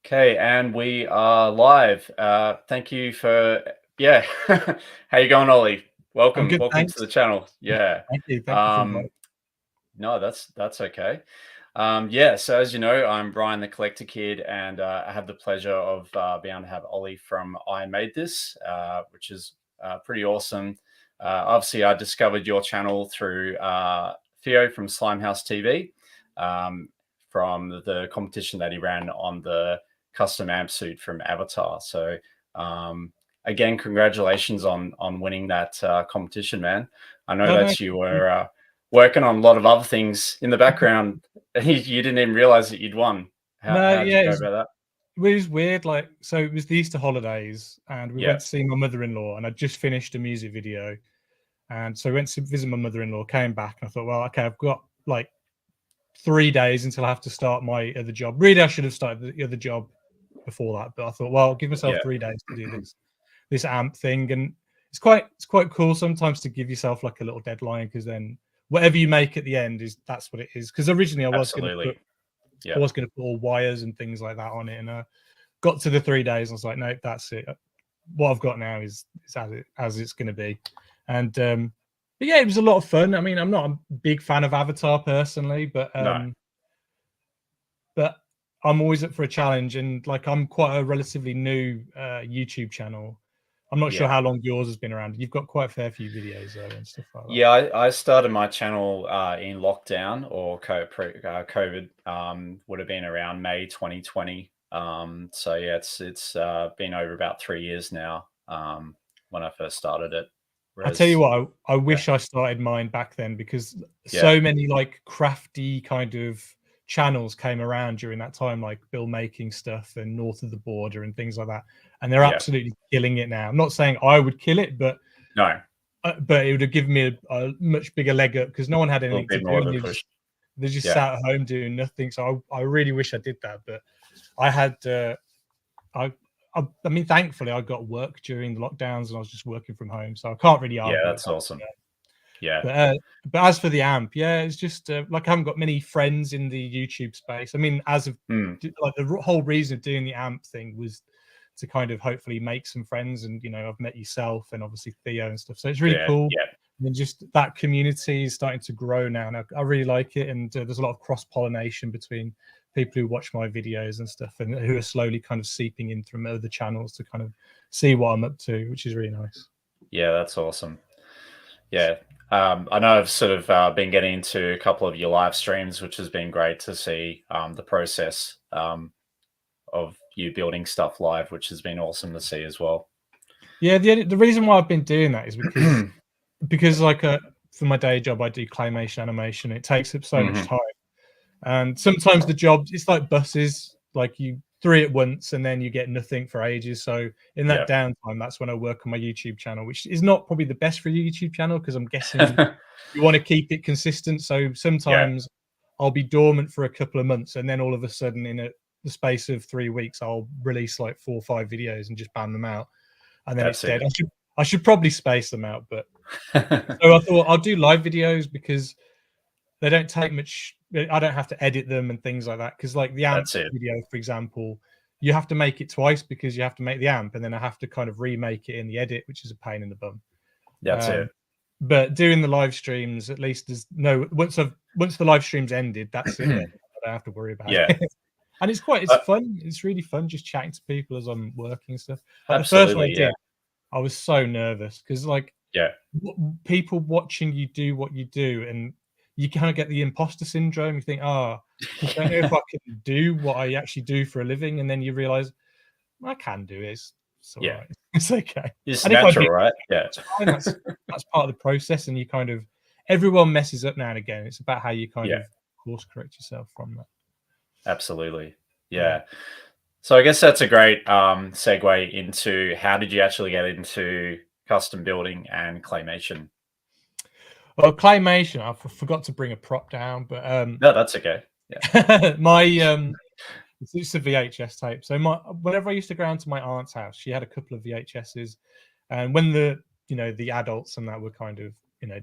Okay, and we are live. Thank you for How you going, Ollie? I'm Welcome, good, welcome to thanks. the channel. Yeah. Thank you. Thank you for inviting. Um, no, that's okay. Yeah. So as you know, I'm Brian the Collector Kid, and I have the pleasure of being able to have Ollie from I Made This, which is pretty awesome. Obviously, I discovered your channel through Theo from Slimehouse TV, um, from the competition that he ran on the custom amp suit from Avatar. So again, congratulations on winning that competition, man. I know Oh, no, that you were working on a lot of other things in the background. You didn't even realize that you'd won. no, How did you yeah, go about that? it was weird. Like, so it was the Easter holidays, and we Yeah, went to see my mother-in-law, and I just finished a music video, and so I went to visit my mother-in-law. Came back, and I thought, well, okay, I've got like 3 days until I have to start my other job. Really, I should have started the other job before that, but I thought, well, I'll give myself yeah, 3 days to do this amp thing, and it's quite cool sometimes to give yourself like a little deadline, because then whatever you make at the end that's what it is. Because originally absolutely. I Yeah, was going to put all wires and things like that on it, and got to the 3 days. I was like, no, that's it. What I've got now is as it's going to be, and but yeah, it was a lot of fun. I mean, I'm not a big fan of Avatar personally, no, but I'm always up for a challenge, and like I'm quite a relatively new YouTube channel. I'm not sure yeah. how long yours has been around. You've got quite a fair few videos though and stuff like that. Yeah, I started my channel in lockdown or COVID. Would have been around May 2020. So yeah, it's been over about 3 years now. When I first started it. I tell you Whereas, what, I yeah, wish I started mine back then, because yeah, so many like crafty kind of channels came around during that time, like Bill making stuff and North of the Border and things like that, and they're yeah. absolutely killing it now. I'm not saying I would kill it, No, but it would have given me a much bigger leg up, because no one had a little anything to bit do, more of and a push. they just Yeah, sat at home doing nothing. So I really wish I did that, but I had I, I mean, thankfully I got work during the lockdowns, and I was just working from home, so I can't really yeah. argue with That's that. awesome. Yeah, But uh, but as for the amp, yeah, it's just like I haven't got many friends in the YouTube space. I mean, as of mm, like the whole reason of doing the amp thing was to kind of hopefully make some friends, and I've met yourself and obviously Theo and stuff, so it's really yeah, cool. yeah. And then just that community is starting to grow now, and I really like it. And there's a lot of cross pollination between people who watch my videos and stuff, and who are slowly kind of seeping in from other channels to kind of see what I'm up to, which is really nice. Yeah, that's awesome. Yeah. I know I've sort of been getting into a couple of your live streams, which has been great to see the process of you building stuff live, which has been awesome to see as well. Yeah, the reason why I've been doing that is because like for my day job I do claymation animation. It takes up so much Hmm. time, and sometimes the job, it's like buses, like you three at once and then you get nothing for ages. So in that Yeah. downtime, that's when I work on my YouTube channel, which is not probably the best for a YouTube channel, because I'm guessing you want to keep it consistent. So Yeah, sometimes I'll be dormant for a couple of months, and then all of a sudden the space of 3 weeks I'll release like 4 or 5 videos and just ban them out, and then it's that's dead. it. I should probably space them out, but so I thought I'll do live videos, because they don't take much. I don't have to edit them and things like that. Because like the amp That's it. video, for example, you have to make it twice, because you have to make the amp, and then I have to kind of remake it in the edit, which is a pain in the bum. That's it. Um, but doing the live streams, at least there's no once the live streams ended, that's it. Then I don't have to worry about Yeah, it. And it's uh, fun. It's really fun just chatting to people as I'm working and stuff. Like the first one I absolutely. Yeah, did, I was so nervous, because like yeah, people watching you do what you do, and you kind of get the imposter syndrome. You think, oh, I don't know if I can do what I actually do for a living, and then you realize I can do it. It's all yeah. right. It's okay. It's And if I natural, do, right? Yeah, it's fine. That's part of the process, and you kind of everyone messes up now and again. It's about how you kind yeah, of course correct yourself from that. absolutely. Yeah. Yeah. So I guess that's a great segue into how did you actually get into custom building and claymation? Well, claymation, I forgot to bring a prop down, but No, that's okay. Yeah, my it's a VHS tape. So whenever I used to go around to my aunt's house, she had a couple of VHSs, and when the adults and that were kind of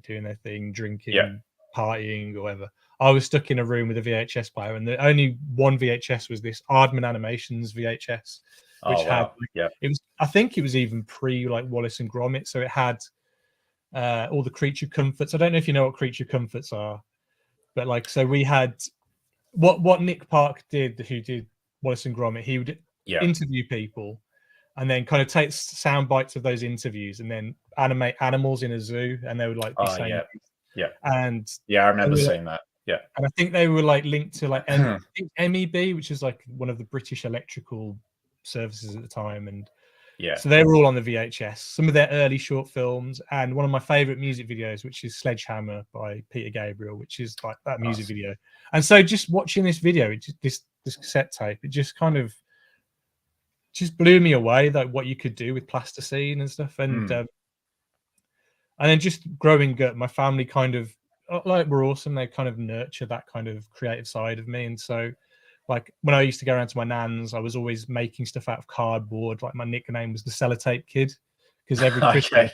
doing their thing, yeah, drinking, partying, or whatever, I was stuck in a room with a VHS player, and the only one VHS was this Aardman Animations VHS, which had I think it was even pre like Wallace and Gromit, so it had all the creature comforts. I don't know if you know what creature comforts are, but like, so we had what Nick Park did, who did Wallace and Gromit. He would interview people and then kind of take sound bites of those interviews and then animate animals in a zoo, and they would like be saying and I remember seeing that. And I think they were like linked to like MEB, which is like one of the British electrical services at the time, and so they were all on the VHS. Some of their early short films, and one of my favorite music videos, which is Sledgehammer by Peter Gabriel, which is like that music video. And so just watching this video, this cassette tape, it just kind of just blew me away, like what you could do with plasticine and stuff. And then just growing up, my family kind of like were awesome. They kind of nurture that kind of creative side of me. And so like when I used to go around to my nan's, I was always making stuff out of cardboard. Like my nickname was the sellotape kid, because every Christmas,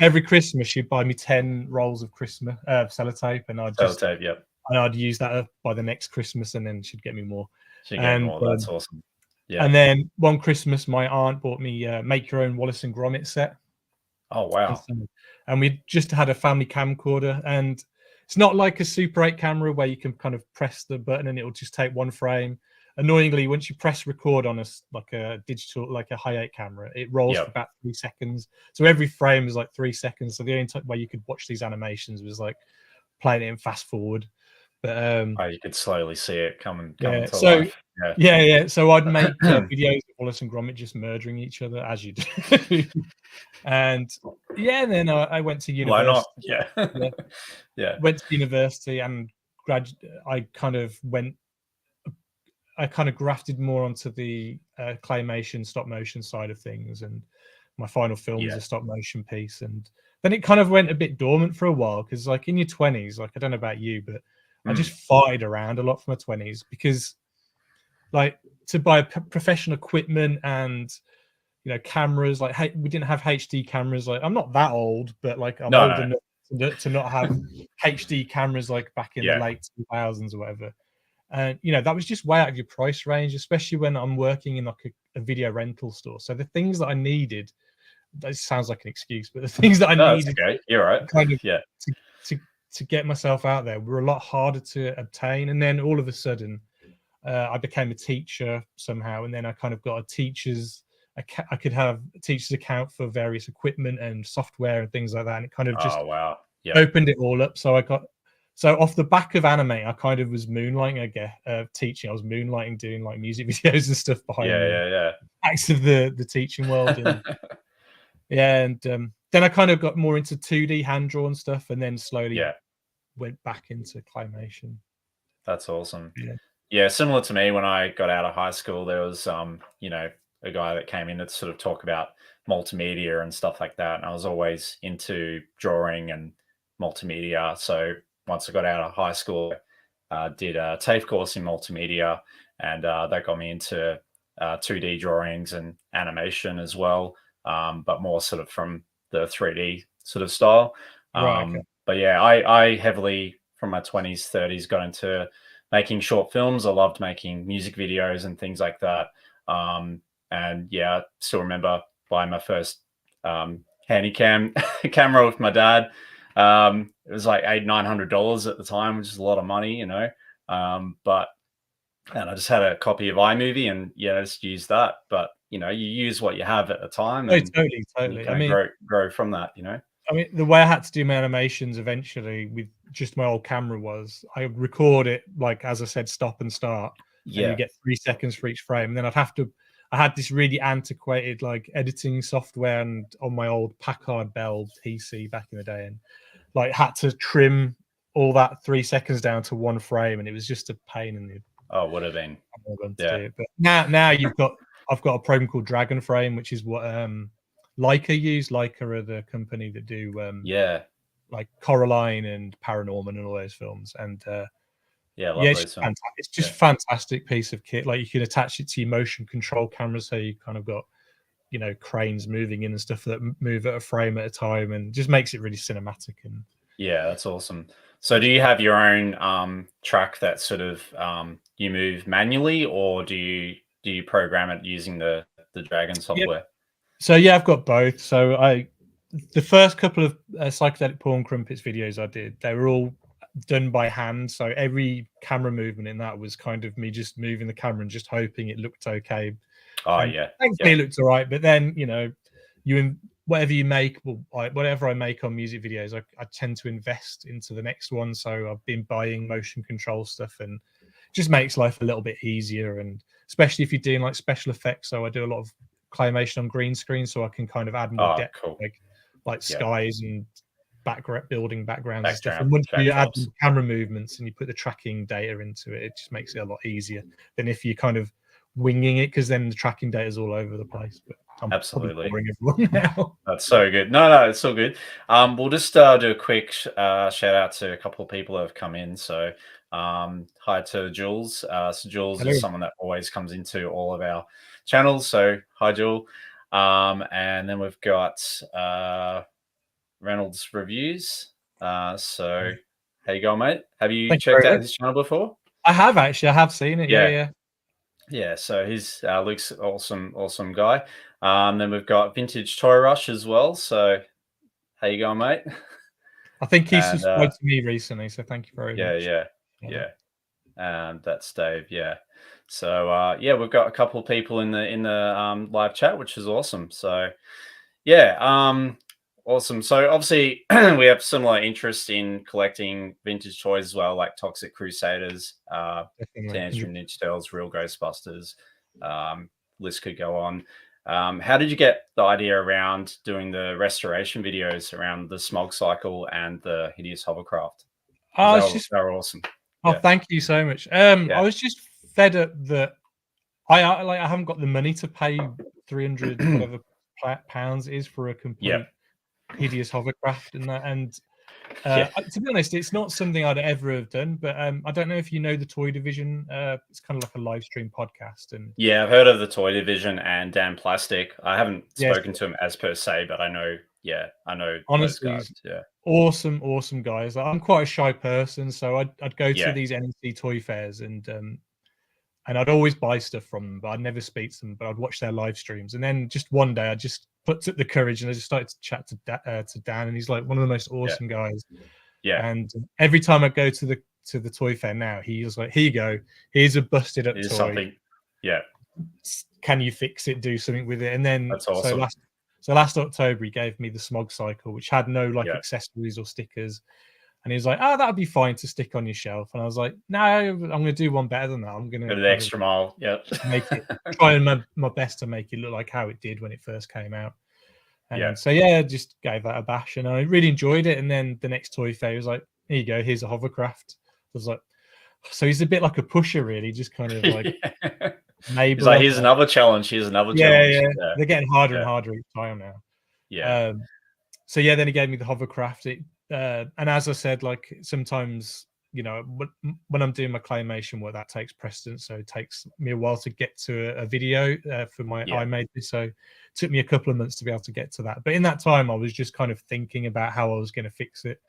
every Christmas she'd buy me 10 rolls of Christmas sellotape, and I'd use that up by the next Christmas, and then she'd get me more. That's awesome. And then one Christmas, my aunt bought me make your own Wallace and Gromit set. Oh wow! And we just had a family camcorder, and it's not like a Super 8 camera where you can kind of press the button and it'll just take one frame. Annoyingly, once you press record on a digital, like a high 8 camera, it rolls for about 3 seconds. So every frame is like 3 seconds. So the only way you could watch these animations was like playing it in fast forward. But you could slowly see it coming to life. So I'd make videos of Wallace and Gromit just murdering each other, as you do. And then I went to university. Why not? Went to university and I kind of grafted more onto the claymation stop motion side of things, and my final film was a stop motion piece. And then it kind of went a bit dormant for a while, because like in your 20s, like I don't know about you, but I just farted around a lot for my 20s, because like to buy professional equipment and cameras, like we didn't have HD cameras. Like I'm not that old, but like I'm old enough to not have HD cameras like back in the late 2000s or whatever. And that was just way out of your price range, especially when I'm working in like a video rental store. So the things that I needed, that sounds like an excuse, but the things that I needed, okay. You're right. Kind of to get myself out there were a lot harder to obtain. And then all of a sudden, I became a teacher somehow, and then I kind of got I could have a teacher's account for various equipment and software and things like that, and it kind of just opened it all up. So off the back of anime, I kind of was moonlighting, I guess, teaching. I was moonlighting, doing like music videos and stuff behind acts of the teaching world. And then I kind of got more into 2D hand drawn stuff, and then slowly went back into claymation. That's awesome. Yeah, similar to me, when I got out of high school, there was a guy that came in to sort of talk about multimedia and stuff like that, and I was always into drawing and multimedia. So once I got out of high school, I did a TAFE course in multimedia, and that got me into 2D drawings and animation as well, but more sort of from the 3D sort of style. But yeah, I heavily from my 20s, 30s got into making short films. I loved making music videos and things like that. And I still remember buying my first handycam camera with my dad. It was like $800-900 at the time, which is a lot of money, and I just had a copy of iMovie and just use that. But you use what you have at the time. And totally. I mean, grow from that. I mean, the way I had to do my animations eventually with just my old camera was I would record it, like, as I said, stop and start. And you get 3 seconds for each frame. And then I had this really antiquated, like, editing software and on my old Packard Bell PC back in the day, and like had to trim all that 3 seconds down to one frame. And it was just a pain in the... would have been. But now I've got a program called Dragon Frame, which is what Leica use. Leica are the company that do like Coraline and Paranorman and all those films. And it's just fantastic piece of kit. Like you can attach it to your motion control camera, so you kind of got cranes moving in and stuff that move at a frame at a time, and just makes it really cinematic. And that's awesome. So do you have your own track that sort of you move manually, or do you program it using the Dragon Yeah. software? So yeah, I've got both. So the first couple of psychedelic porn crumpets videos I did, they were all done by hand. So every camera movement in that was kind of me just moving the camera and just hoping it looked okay. Oh And yeah, thankfully yeah. it looked all right. But then, whatever you make, well, whatever I make on music videos, I tend to invest into the next one. So I've been buying motion control stuff, and it just makes life a little bit easier. And especially if you're doing like special effects. So I do a lot of claymation on green screen, so I can kind of add more Oh, depth, cool. like Yeah, skies and building backgrounds and stuff. background And once you add backdrops. the camera movements and you put the tracking data into it, it just makes it a lot easier than if you kind of winging it, because then the tracking data is all over the place. But I'm probably Absolutely. boring everyone now. That's so good. No, it's all good. We'll just do a quick shout out to a couple of people that have come in. So, hi to Jules. So Jules Hello. is someone that always comes into all of our channels. So, hi, Jules. And then we've got Reynolds Reviews. So, how you going, mate? Have you Thank you checked very out much. his channel before? I have actually. I have seen it. Yeah, Yeah, yeah. yeah. So he's Luke's awesome guy. Then we've got Vintage Toy Rush as well. So, how you going, mate? I think he And subscribed to me recently, so thank you very yeah, much. yeah, yeah. And that's Dave. Yeah. So yeah, we've got a couple of people in the live chat, which is awesome. So yeah, awesome. So obviously we have similar interest in collecting vintage toys as well, like Toxic Crusaders, Definitely. Teenage Mutant Ninja Turtles, Real Ghostbusters. List could go on. How did you get the idea around doing the restoration videos around the Smog Cycle and the Hideous Hovercraft? Because Oh, it's just they were awesome. oh, Yeah, thank you so much. I yeah, was just fed up that I haven't got the money to pay 300 whatever pounds it is for a yeah, complete hideous hovercraft and that. And yeah. to be honest, it's not something I'd ever have done. But I don't know if you know the Toy Division. It's kind of like a live stream podcast, and Yeah, I've heard of the Toy Division and Dan Plastic. I haven't yes, spoken to him as per se, but I know, yeah, I know those honestly, guys. he's Yeah, awesome guys. Like, I'm quite a shy person, so I'd go to yeah, these NEC toy fairs and I'd always buy stuff from them, but I'd never speak to them. But I'd watch their live streams, and then just one day I just put up the courage and I just started to chat to Dan, and he's like one of the most yeah, awesome guys. yeah. And every time I go to the toy fair now, he was like, "Here you go. Here's a busted up It is toy. something. Yeah, Can you fix it? Do something with it?" And then that's awesome. last October, he gave me the Smog Cycle, which had no like Yeah, accessories or stickers. And he was like, "Oh, that'd be fine to stick on your shelf." And I was like, "No, I'm going to do one better than that. I'm going go to to the kind of extra mile. Yeah, make it try and my best to make it look like how it did when it first came out." yeah, And so yeah, just gave that a bash, and I really enjoyed it. And then the next toy fair was like, "Here you go, here's a hovercraft." I was like, so he's a bit like a pusher, really, just kind of like yeah. He's like, enabler. here's another challenge. Here's another Yeah, challenge. yeah, Yeah, they're getting harder and yeah, harder each time now. yeah, So yeah, then he gave me the hovercraft. And as I said, like sometimes when I'm doing my claymation work, that takes precedence. So it takes me a while to get to a video for my yeah, I made this. So it took me a couple of months to be able to get to that. But in that time, I was just kind of thinking about how I was going to fix it.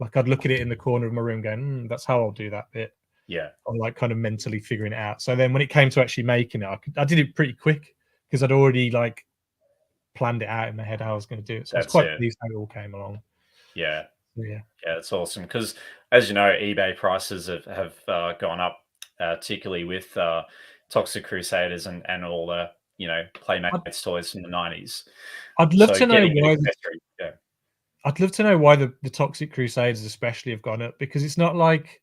Like I'd look at it in the corner of my room, going, "That's how I'll do that bit." yeah, I'm like kind of mentally figuring it out. So then when it came to actually making it, I did it pretty quick because I'd already like planned it out in my head how I was going to do it. So I was that's quite it. pleased how it all came along. Yeah, So, yeah. yeah, it's awesome because, as you know, eBay prices have gone up, particularly with Toxic Crusaders and all the I'd, Playmates toys from the 90s. I'd love So to know getting an why accessory, yeah, I'd love to know why the Toxic Crusaders especially have gone up, because it's not like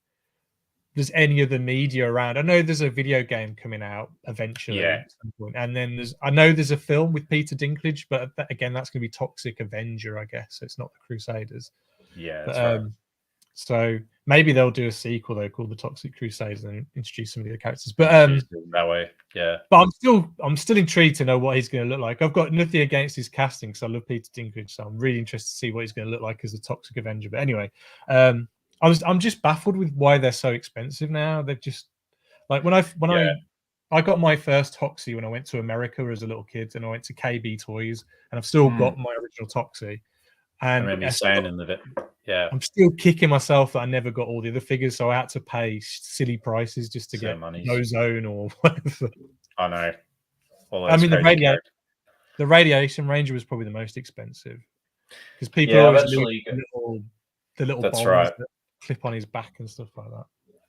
there's any other media around. I know there's a video game coming out eventually yeah, at some point, and then I know there's a film with Peter Dinklage, but again, that's going to be Toxic Avenger, I guess. So it's not the Crusaders. yeah, But that's right. so maybe they'll do a sequel though called the Toxic Crusaders and introduce some of the other characters. Introduce it that way, yeah, But I'm still intrigued to know what he's going to look like. I've got nothing against his casting, because I love Peter Dinklage, so I'm really interested to see what he's going to look like as a Toxic Avenger. But anyway, I'm just baffled with why they're so expensive now. They're just like yeah. I got my first Toxie when I went to America as a little kid, and I went to KB Toys, and I've still Mm. got my original Toxie. I And remember you I still saying got, in the Yeah. I'm still kicking myself that I never got all the other figures, so I had to pay silly prices just to So get monies. No Zone or whatever. I know. All I those mean, crazy characters. the Radiation Ranger was probably the most expensive because people Yeah, I've always lose actually. the little That's bombs right. that clip on his back and stuff like that.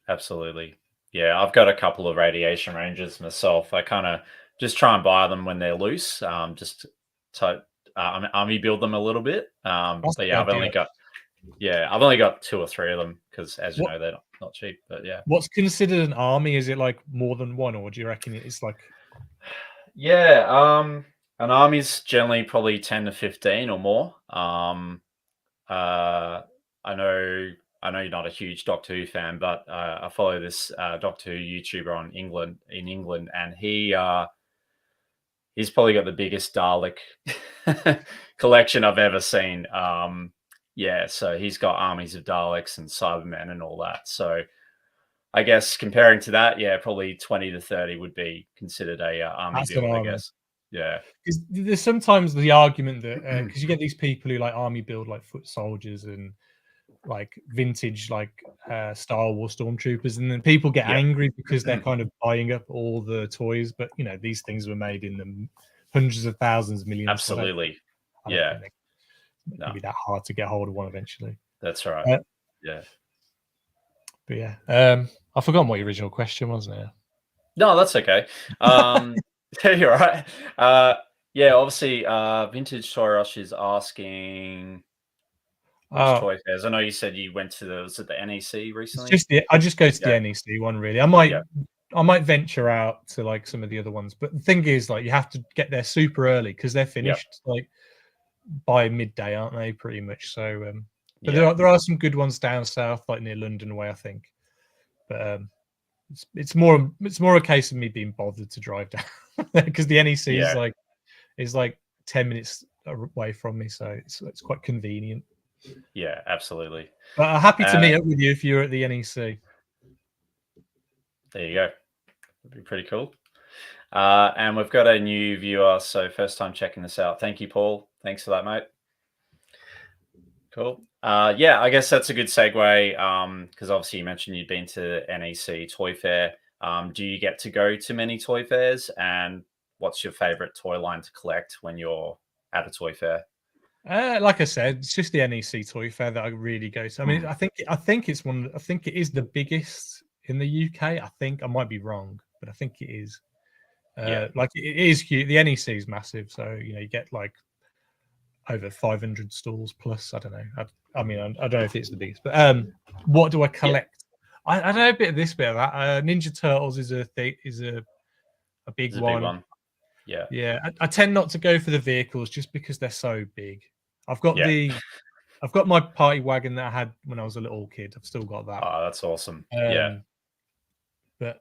Absolutely. Yeah, I've got a couple of radiation ranges myself. I kind of just try and buy them when they're loose, just to army build them a little bit. That's But the yeah, idea. I've only got 2 or 3 of them because, as you What know, they're not cheap. But yeah, what's considered an army? Is it like more than one, or do you reckon it's like yeah. An army's generally probably 10 to 15 or more. Uh, I know, I know you're not a huge Doctor Who fan, but I follow this Doctor Who YouTuber in England, and he's probably got the biggest Dalek collection I've ever seen. Yeah, so he's got armies of Daleks and Cybermen and all that. So I guess comparing to that, yeah, probably 20 to 30 would be considered a army that's an build, I army? guess. Yeah, Because there's sometimes the argument that because you get these people who like army build like foot soldiers and like vintage like Star Wars stormtroopers, and then people get yeah, angry because they're kind of buying up all the toys. But you know these things were made in the hundreds of thousands, millions. So absolutely. I don't Yeah, think they're no, going to be that hard to get hold of one eventually. that's right. Uh, Yeah. but yeah, I forgot what your original question was now. No, that's okay. You're right. Yeah, obviously, Vintage Toy Rush is asking which Oh, toy fairs. I know you said you went to was it the NEC it's recently? just I just go to the Yeah, NEC one really. yeah, I might venture out to like some of the other ones, but the thing is, like, you have to get there super early because they're yeah, finished like by midday, aren't they? Pretty much. So, but yeah, there are some good ones down south, like near London way, I think. But it's more a case of me being bothered to drive down because the NEC yeah, is like 10 minutes away from me, so it's quite convenient. yeah, absolutely. But happy to Uh, meet up with you if you're at the NEC. there you go. That'd be pretty cool. And we've got a new viewer, so first time checking this out. Thank you, Paul. Thanks for that, mate. Cool. Yeah, I guess that's a good segue because obviously you mentioned you'd been to NEC Toy Fair. Do you get to go to many toy fairs? And what's your favorite toy line to collect when you're at a toy fair? Like I said, it's just the NEC Toy Fair that I really go to. I mean, Hmm. I think it's one. I think it is the biggest in the UK. I think I might be wrong, but I think it is. Yeah, Like it is huge. The NEC is massive, so you know you get like over 500 stalls plus. I don't know. I mean, I don't know if it's the biggest, but what do I yeah, collect? I know a bit of this, bit of that. Ninja Turtles is a big it's a big one. one. Yeah, Yeah, I tend not to go for the vehicles just because they're so big. I've got yeah. the I've got my party wagon that I had when I was a little kid. I've still got that. Oh, that's awesome. Yeah, Um, but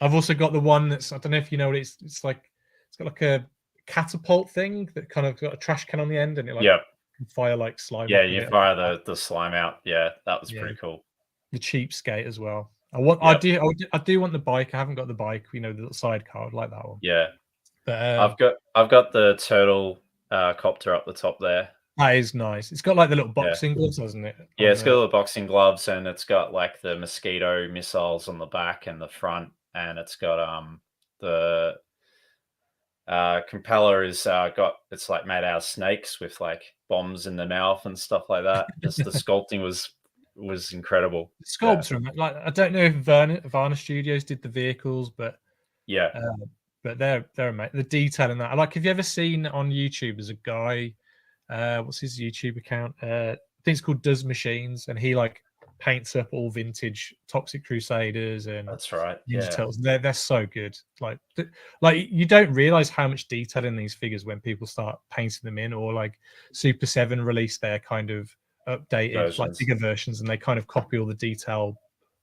I've also got the one that's I don't know if you know what it's like. It's got like a catapult thing that kind of got a trash can on the end, and it like yeah, can fire like slime yeah. off of You it. fire the slime out. Yeah, that was Yeah, pretty cool. the cheapskate as well. Yep. I do want the bike. I haven't got the bike. You know, the little sidecar. I'd like that one. Yeah, But I've got the turtle copter up the top there. that is nice. It's got like the little Yeah. boxing gloves, hasn't it? Yeah, On it's got the all the boxing gloves and it's got like the mosquito missiles on the back and the front, and it's got the compeller is got it's like made out of snakes with like bombs in the mouth and stuff like that. Just the sculpting was incredible. Yeah, sculpts from it. Like I don't know if Varna Studios did the vehicles, yeah, uh, but they're amazing. The detail in that. Like, have you ever seen on YouTube? There's a guy. What's his YouTube account? I think it's called Does Machines, and he like paints up all vintage Toxic Crusaders and that's right. Ninja Yeah, Turtles. They're so good. Like you don't realize how much detail in these figures when people start painting them in, or like Super 7 released their kind of updated like versions. bigger versions, and they kind of copy all the detail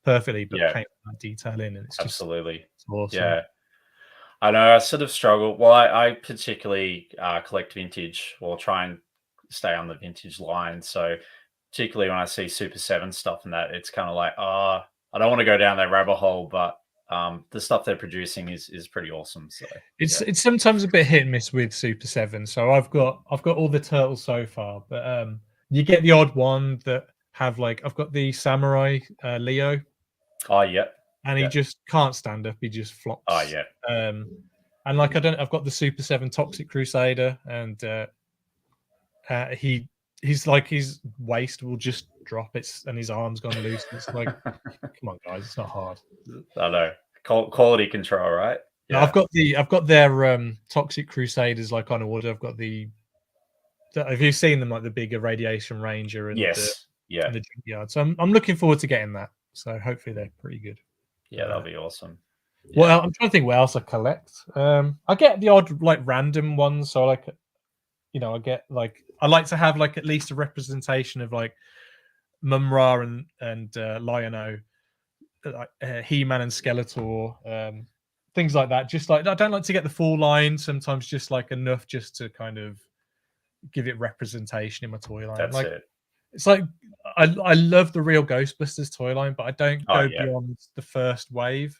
perfectly, but Yeah, paint that detail in, and absolutely. it's awesome. Yeah. I know I sort of struggle. Well, I particularly collect vintage or try and stay on the vintage line. So particularly when I see Super 7 stuff and that, it's kind of like, I don't want to go down that rabbit hole, but the stuff they're producing is pretty awesome. So yeah, It's sometimes a bit hit and miss with Super 7. So I've got all the turtles so far, but You get the odd one that have like I've got the samurai Leo, Oh yeah. and he just can't stand up. He just flops. Oh yeah. And like I've got the Super 7 Toxic Crusader, and he's like his waist will just drop and his arm's gone loose. It's like, come on, guys, it's not hard. I know. Quality control, right? Yeah. I've got their Toxic Crusaders like on order. I've got have you seen them, like the bigger Radiation Ranger and yes. and the Junkyard? So I'm looking forward to getting that. So hopefully they're pretty good. Yeah, that'll be awesome. Yeah. Well, I'm trying to think what else I collect. I get the odd like random ones. So like, I get like I like to have like at least a representation of like Mumra and Lion-O, like He-Man and Skeletor, things like that. Just like I don't like to get the full line. Sometimes just like enough just to kind of give it representation in my toy line. That's like it. it's like I love the real Ghostbusters toy line, but I don't go beyond the first wave,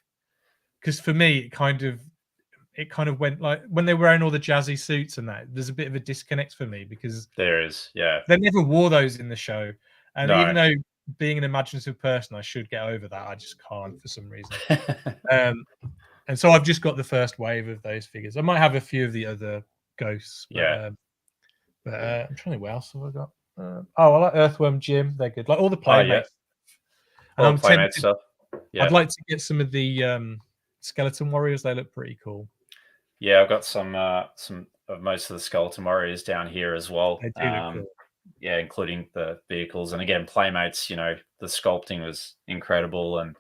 because for me it kind of went like when they were wearing all the jazzy suits and that. There's a bit of a disconnect for me because there is, they never wore those in the show, and No. even though being an imaginative person, I should get over that. I just can't for some reason. And so I've just got the first wave of those figures. I might have a few of the other ghosts, but, but I'm trying to think what else have I got. I like Earthworm Jim. They're good. Like all the Playmates. And I'm tempted. Stuff. Yeah. I'd like to get some of the Skeleton Warriors. They look pretty cool. Yeah, I've got some of most of the Skeleton Warriors down here as well. They do look cool. Yeah, including the vehicles. And again, Playmates, the sculpting was incredible. And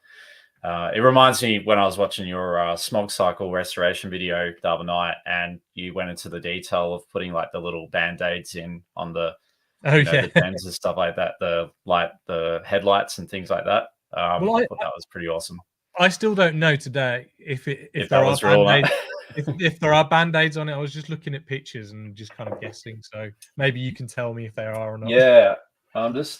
it reminds me when I was watching your Smog Cycle restoration video the other night, and you went into the detail of putting like the little band-aids in on the the tents and stuff like that, the headlights and things like that. I thought that was pretty awesome. I still don't know today if there are band-aids. If there are band-aids on it. I was just looking at pictures and just kind of guessing. So maybe you can tell me if there are or not. Yeah, I'm just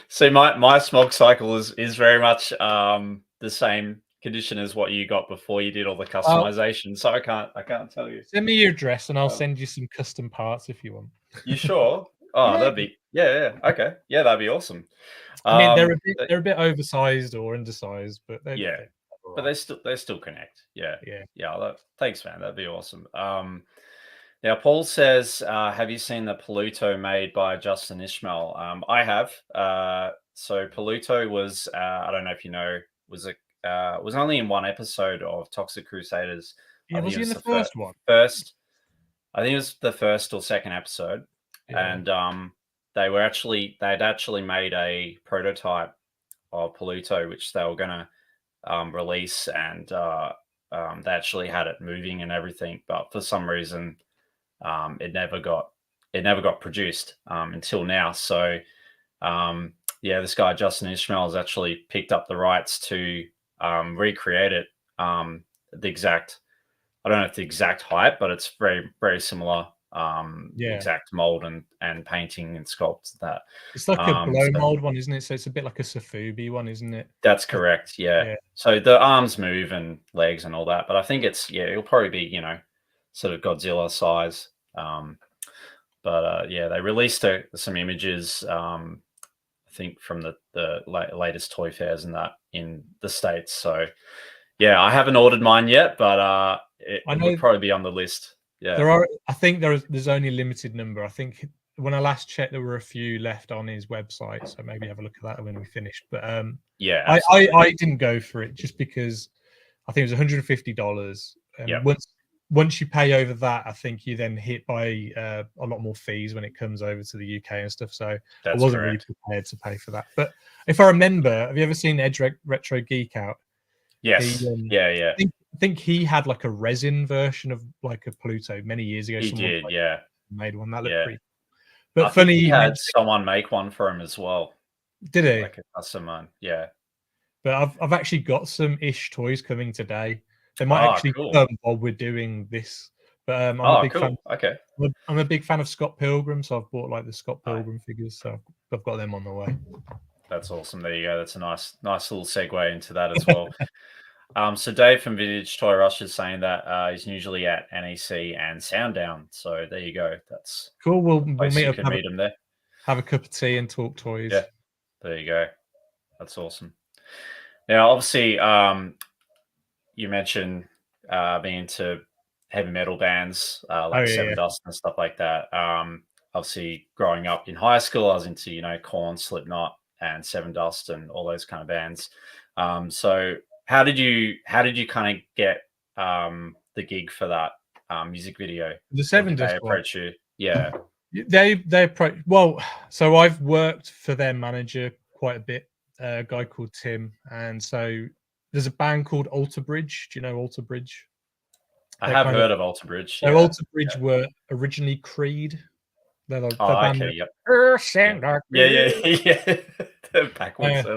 see my Smog Cycle is very much the same condition as what you got before you did all the customization. So I can't tell you. Send me your address and I'll send you some custom parts if you want. You sure? Oh, yeah. That'd be okay. Yeah, that'd be awesome. I mean, they're a bit oversized or undersized, but but they still connect. Yeah. Thanks, man. That'd be awesome. Now, Paul says, have you seen the Paluto made by Justin Ishmael? I have. So Paluto was, I don't know if you know, was only in one episode of Toxic Crusaders. Yeah, was he in the first one? I think it was the first or second episode. Yeah. And they'd actually made a prototype of Paluto, which they were going to release, and they actually had it moving and everything, but for some reason it never got produced until now. So this guy Justin Ishmael has actually picked up the rights to recreate it, the exact, I don't know if the exact height, but it's very, very similar. Exact mold and painting and sculpt that. It's like a blow mold one, isn't it? So it's a bit like a Safubi one, isn't it? That's correct. Yeah. So the arms move and legs and all that, but I think it'll probably be sort of Godzilla size. But they released some images, I think from the latest toy fairs and that in the States. So I haven't ordered mine yet, but it would probably be on the list. Yeah, I think there's only a limited number. I think when I last checked, there were a few left on his website, so maybe have a look at that when we finished. But I didn't go for it just because I think it was $150. And once you pay over that, I think you then hit by a lot more fees when it comes over to the UK and stuff. So I wasn't really prepared to pay for that. But if I remember, have you ever seen Edge Retro Geek Out? Yes. I think he had like a resin version of like a Pluto many years ago. He did, made one that looked pretty. But I funny, he had someone make one for him as well. Did he? Like a custom one, yeah. But I've actually got some ish toys coming today. They might actually come while we're doing this. But I'm a big fan. Okay. I'm a big fan of Scott Pilgrim, so I've bought like the Scott Pilgrim figures. So I've got them on the way. That's awesome. There you go. That's a nice little segue into that as well. So Dave from Vintage Toy Rush is saying that he's usually at NEC and Sounddown. So there you go. That's Cool. We'll place meet you up, can meet him there. have a cup of tea, and talk toys. Yeah, there you go. That's awesome. Now, obviously, you mentioned being into heavy metal bands like Seven Dust and stuff like that. Obviously, growing up in high school, I was into Korn, Slipknot, and Seven Dust, and all those kind of bands. So, how did you kind of get the gig for that music video? The Or Seven did they Dust one. approach you? Yeah. They approach well. So I've worked for their manager quite a bit, a guy called Tim, and so there's a band called Alter Bridge. Do you know Alter Bridge? I have heard of Alter Bridge. So Yeah. Alter Bridge were originally Creed. They're the band. Okay. Yep. Yeah. Backwards.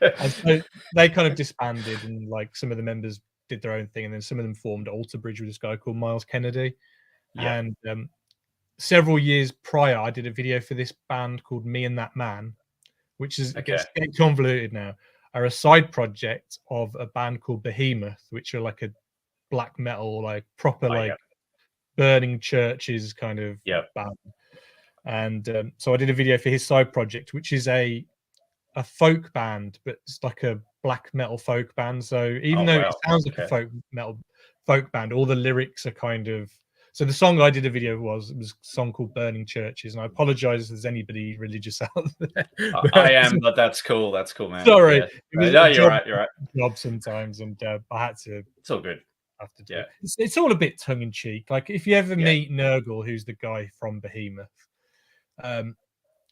And so they kind of disbanded, and like some of the members did their own thing, and then some of them formed Alter Bridge with this guy called Miles Kennedy. Yeah. And several years prior, I did a video for this band called Me and That Man, which is gets convoluted now, are a side project of a band called Behemoth, which are like a black metal, like proper burning churches kind of band. And so I did a video for his side project, which is a folk band, but it's like a black metal folk band. So even though it sounds like a folk band, all the lyrics are kind of. So the song I did a video was a song called "Burning Churches," and I apologize if there's anybody religious out there. I am, but that's cool. That's cool, man. Sorry, yeah. it was no, you're right. You're right. Job sometimes, and I had to. It's all good. Have to do. Yeah. It's all a bit tongue in cheek. Like if you ever meet Nurgle, who's the guy from Behemoth,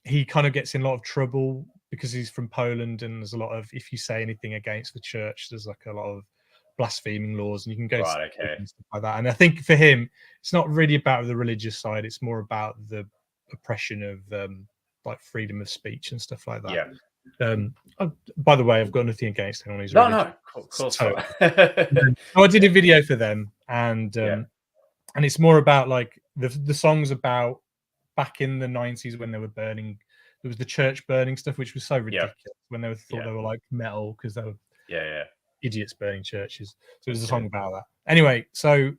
he kind of gets in a lot of trouble because he's from Poland, and there's a lot of, if you say anything against the church, there's like a lot of blaspheming laws, and you can go and stuff like that. And I think for him, it's not really about the religious side; it's more about the oppression of like freedom of speech and stuff like that. Yeah. By the way, I've got nothing against anyone who's no, of course. So I did a video for them, and it's more about like the songs about back in the 90s when they were burning. There was the church burning stuff, which was so ridiculous when they thought they were like metal because they were idiots burning churches. So it was a song about that. Anyway, so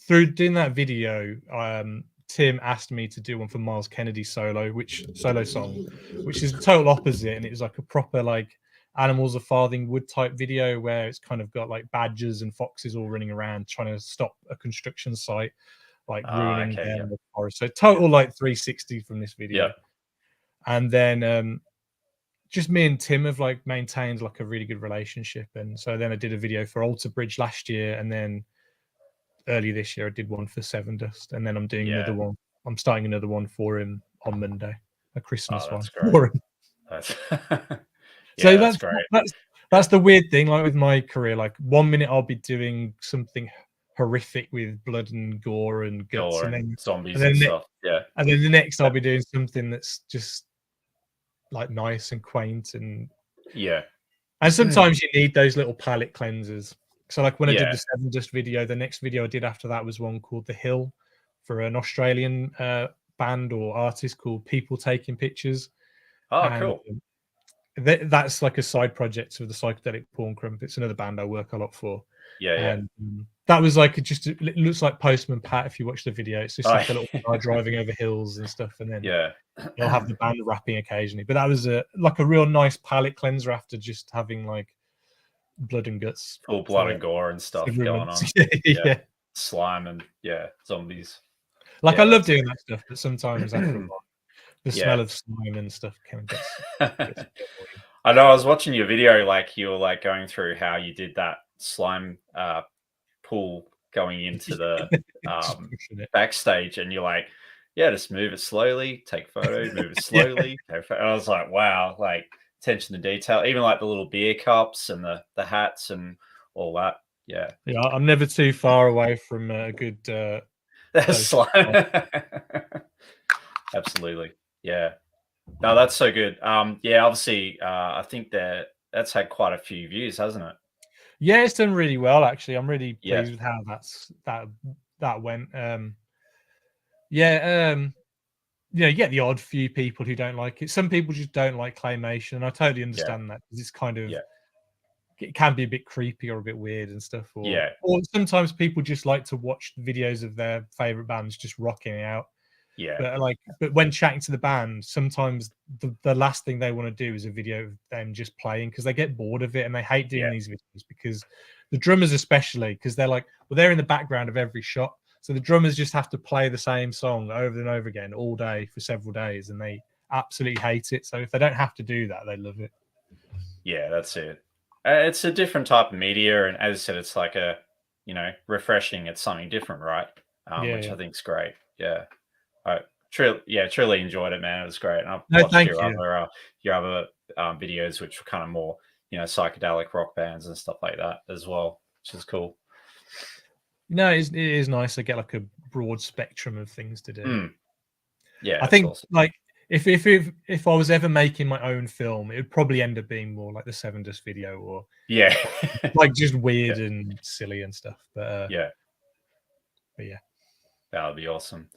through doing that video, Tim asked me to do one for Miles Kennedy's solo song, which is the total opposite, and it was like a proper like Animals of Farthing Wood type video where it's kind of got like badgers and foxes all running around trying to stop a construction site, like ruining the forest. So total like 360 from this video. And then just me and Tim have like maintained like a really good relationship, and so then I did a video for Alter Bridge last year, and then early this year I did one for Seven Dust, and then I'm doing another one. I'm starting another one for him on Monday, a Christmas one for him. So that's great. That's the weird thing, like with my career. Like 1 minute I'll be doing something horrific with blood and gore and guts, and then zombies and stuff. And then the next I'll be doing something that's just like nice and quaint and and sometimes you need those little palette cleansers. So like when I did the Seven Dust video, the next video I did after that was one called The Hill for an Australian band or artist called People Taking Pictures. Cool. That's like a side project of the Psychedelic Porn Crump. It's another band I work a lot for. And that was like it looks like Postman Pat if you watch the video. It's just like a little guy driving over hills and stuff, and then you'll have the band rapping occasionally. But that was like a real nice palette cleanser after just having like blood and guts, full blood and gore and stuff going on. Slime and zombies. Like I love doing that stuff, but sometimes after the smell of slime and stuff can get I know. I was watching your video, like you were like going through how you did that slime pool going into the backstage, and you're like, just move it slowly, take photos, move it slowly. And I was like, wow, like attention to detail, even like the little beer cups and the hats and all that. Yeah, I'm never too far away from a good slime. Absolutely. Yeah. No, that's so good. Obviously, I think that's had quite a few views, hasn't it? Yeah, it's done really well, actually. I'm really pleased with how that went. You get the odd few people who don't like it. Some people just don't like claymation, and I totally understand that because it's kind of it can be a bit creepy or a bit weird and stuff. Or sometimes people just like to watch videos of their favorite bands just rocking it out. Yeah. But when chatting to the band, sometimes the last thing they want to do is a video of them just playing, because they get bored of it and they hate doing these videos, because the drummers especially, because they're like, well, they're in the background of every shot. So the drummers just have to play the same song over and over again all day for several days, and they absolutely hate it. So if they don't have to do that, they love it. Yeah, that's it. It's a different type of media, and as I said, it's like a, refreshing. It's something different, right? Which I think's great. Yeah, I truly enjoyed it, man. It was great, and I've No, watched thank your you. other videos, which were kind of more, psychedelic rock bands and stuff like that as well, which is cool. No, it is nice to get like a broad spectrum of things to do. Yeah, I think awesome. like if I was ever making my own film, it would probably end up being more like the Seven Dust video, or like just weird and silly and stuff. But yeah, yeah, that would be awesome.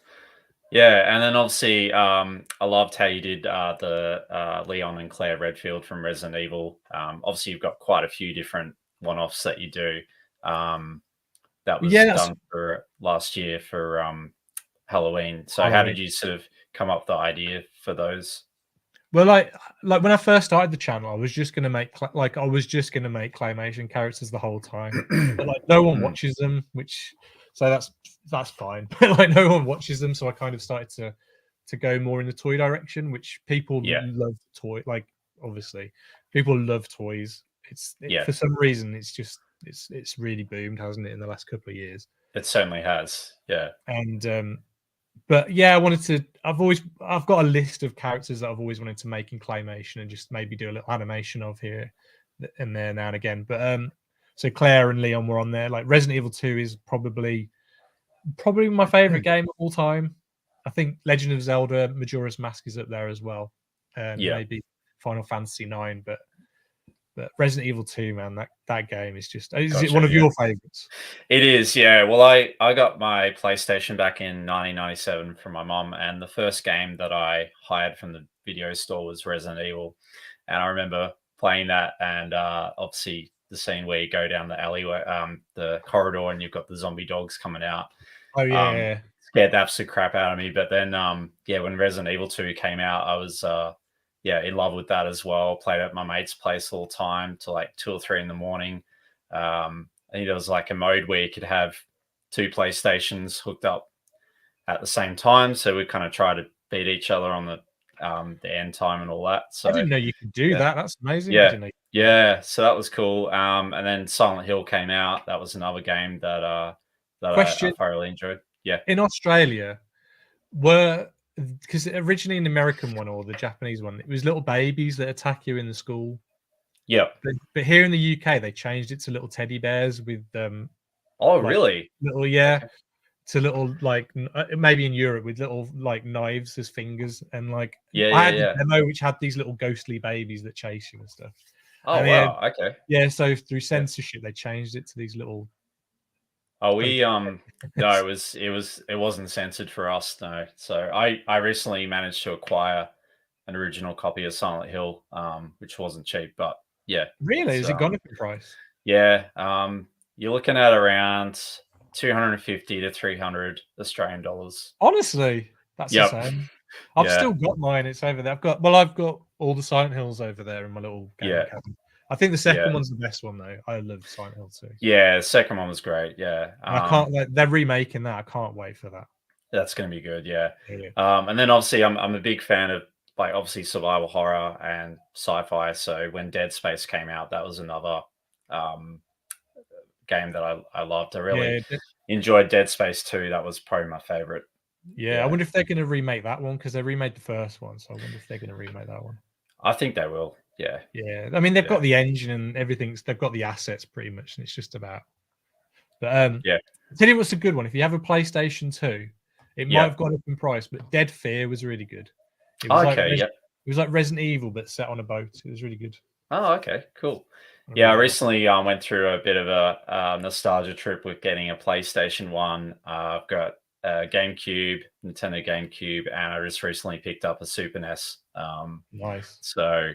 Yeah, and then obviously, I loved how you did the Leon and Claire Redfield from Resident Evil. Obviously, you've got quite a few different one-offs that you do. That was that's done for last year for Halloween. So, how Halloween. did you sort of come up with the idea for those? Well, like when I first started the channel, I was just gonna make claymation characters the whole time, but like no one watches them, so that's fine. But like no one watches them, so I kind of started to go more in the toy direction, which people love. Like obviously, people love toys. For some reason, it's really boomed, hasn't it, in the last couple of years? It certainly has. Yeah. And but yeah, I've got a list of characters that I've always wanted to make in claymation and just maybe do a little animation of here and there now and again. But so Claire and Leon were on there. Like Resident Evil 2 is probably my favorite game of all time. I think Legend of Zelda Majora's Mask is up there as well, and maybe Final Fantasy 9. But Resident Evil 2, man, that game is just... Is it one of your favorites? It is, yeah. Well, I got my PlayStation back in 1997 from my mum, and the first game that I hired from the video store was Resident Evil. And I remember playing that, and obviously the scene where you go down the alleyway, the corridor, and you've got the zombie dogs coming out. Oh, yeah. Scared the absolute crap out of me. But then, when Resident Evil 2 came out, I was... in love with that as well. Played at my mate's place all the time till like 2 or 3 in the morning. I think there was like a mode where you could have 2 PlayStations hooked up at the same time, so we kind of try to beat each other on the end time and all that. So I didn't know you could do that. That's amazing. Yeah. So that was cool. And then Silent Hill came out. That was another game that I thoroughly enjoyed. Yeah. In Australia, because originally in the American one or the Japanese one, it was little babies that attack you in the school. Yeah. But here in the UK, they changed it to little teddy bears with Oh, really? Little, to little, like, maybe in Europe with little like knives as fingers, and like I had a demo which had these little ghostly babies that chase you and stuff. Oh, wow. Okay. Yeah, so through censorship, they changed it to these little... Oh, no, it wasn't censored for us, no. So I recently managed to acquire an original copy of Silent Hill, which wasn't cheap, but yeah. Really? Has it gone up in price? Yeah. You're looking at around 250 to 300 Australian dollars. Honestly, that's insane. I've still got mine. It's over there. I've got all the Silent Hills over there in my little game cabinet. I think the second one's the best one though. I love Silent Hill 2. Yeah, the second one was great. Yeah. I can't they're remaking that. I can't wait for that. That's gonna be good, yeah. And then obviously I'm a big fan of, like, obviously survival horror and sci-fi. So when Dead Space came out, that was another game that I loved. I really enjoyed Dead Space 2. That was probably my favorite. Yeah, I wonder if they're going to remake that one, because they remade the first one. So I wonder if they're going to remake that one. I think they will. Yeah. Yeah. I mean, they've got the engine and everything. They've got the assets pretty much, and it's just about... But tell you what's a good one. If you have a PlayStation 2, it might have gone up in price, but Dead Fear was really good. It was it was like Resident Evil, but set on a boat. It was really good. Oh, okay, cool. Yeah, I recently went through a bit of a nostalgia trip with getting a PlayStation 1. I've got GameCube, Nintendo GameCube, and I just recently picked up a Super NES. Nice. So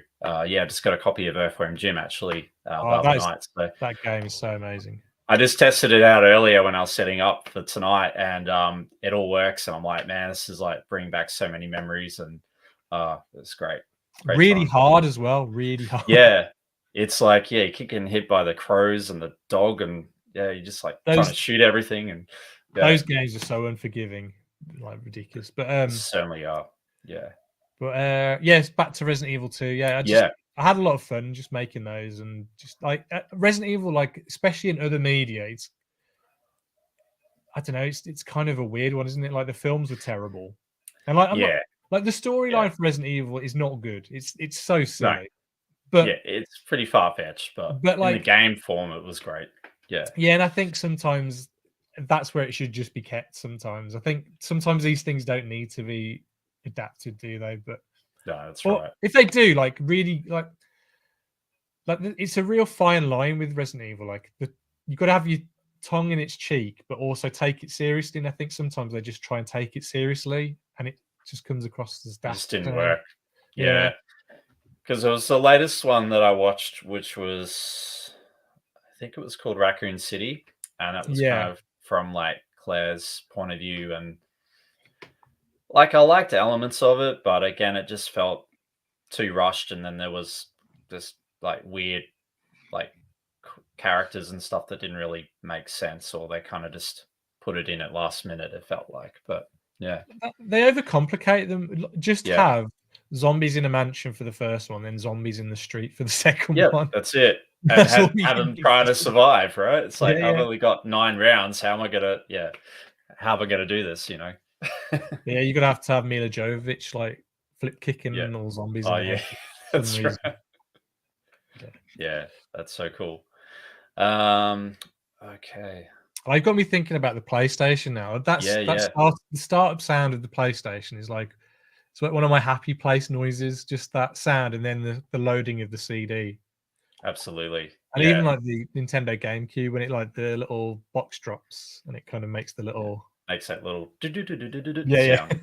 yeah, just got a copy of Earthworm Jim actually the Oh, other night. So that game is so amazing. I just tested it out earlier when I was setting up for tonight, and it all works. And I'm like, man, this is like bringing back so many memories, and it's great. Great Really time. hard as well. Really hard. Yeah, it's like you're getting hit by the crows and the dog, and yeah, you're just like trying to shoot everything, and those games are so unforgiving, like ridiculous. But certainly are. Yeah. But yes, back to Resident Evil 2. Yeah, I had a lot of fun just making those, and just like Resident Evil, like especially in other media, I don't know, it's kind of a weird one, isn't it? Like the films were terrible, and like like the storyline for Resident Evil is not good. It's so silly. No. But yeah, it's pretty far fetched, but like in the game form, it was great. Yeah, and I think sometimes that's where it should just be kept. Sometimes I think sometimes these things don't need to be adapted, do they? But no, that's right. If they do, like really, like it's a real fine line with Resident Evil. Like you've got to have your tongue in its cheek, but also take it seriously. And I think sometimes they just try and take it seriously, and it just comes across as daft. It just didn't work. Yeah, because it was the latest one that I watched, which was, I think it was called Raccoon City, and it was kind of from like Claire's point of view, and like I liked elements of it, but again, it just felt too rushed, and then there was this like weird like characters and stuff that didn't really make sense, or they kind of just put it in at last minute, it felt like. But yeah, they overcomplicate them. Just have zombies in a mansion for the first one, then zombies in the street for the second one. That's it. And have them try to survive, right? It's like I've only got 9 rounds. How am I gonna do this, you know? Yeah, you're gonna have to have Mila Jovovich like flip kicking all zombies in the head for some reason. Yeah, that's so cool. Okay. Well, you've got me thinking about the PlayStation now. The startup sound of the PlayStation is like it's like one of my happy place noises, just that sound, and then the loading of the CD. Absolutely. And even like the Nintendo GameCube, when it like the little box drops and it kind of makes the little makes that little sound.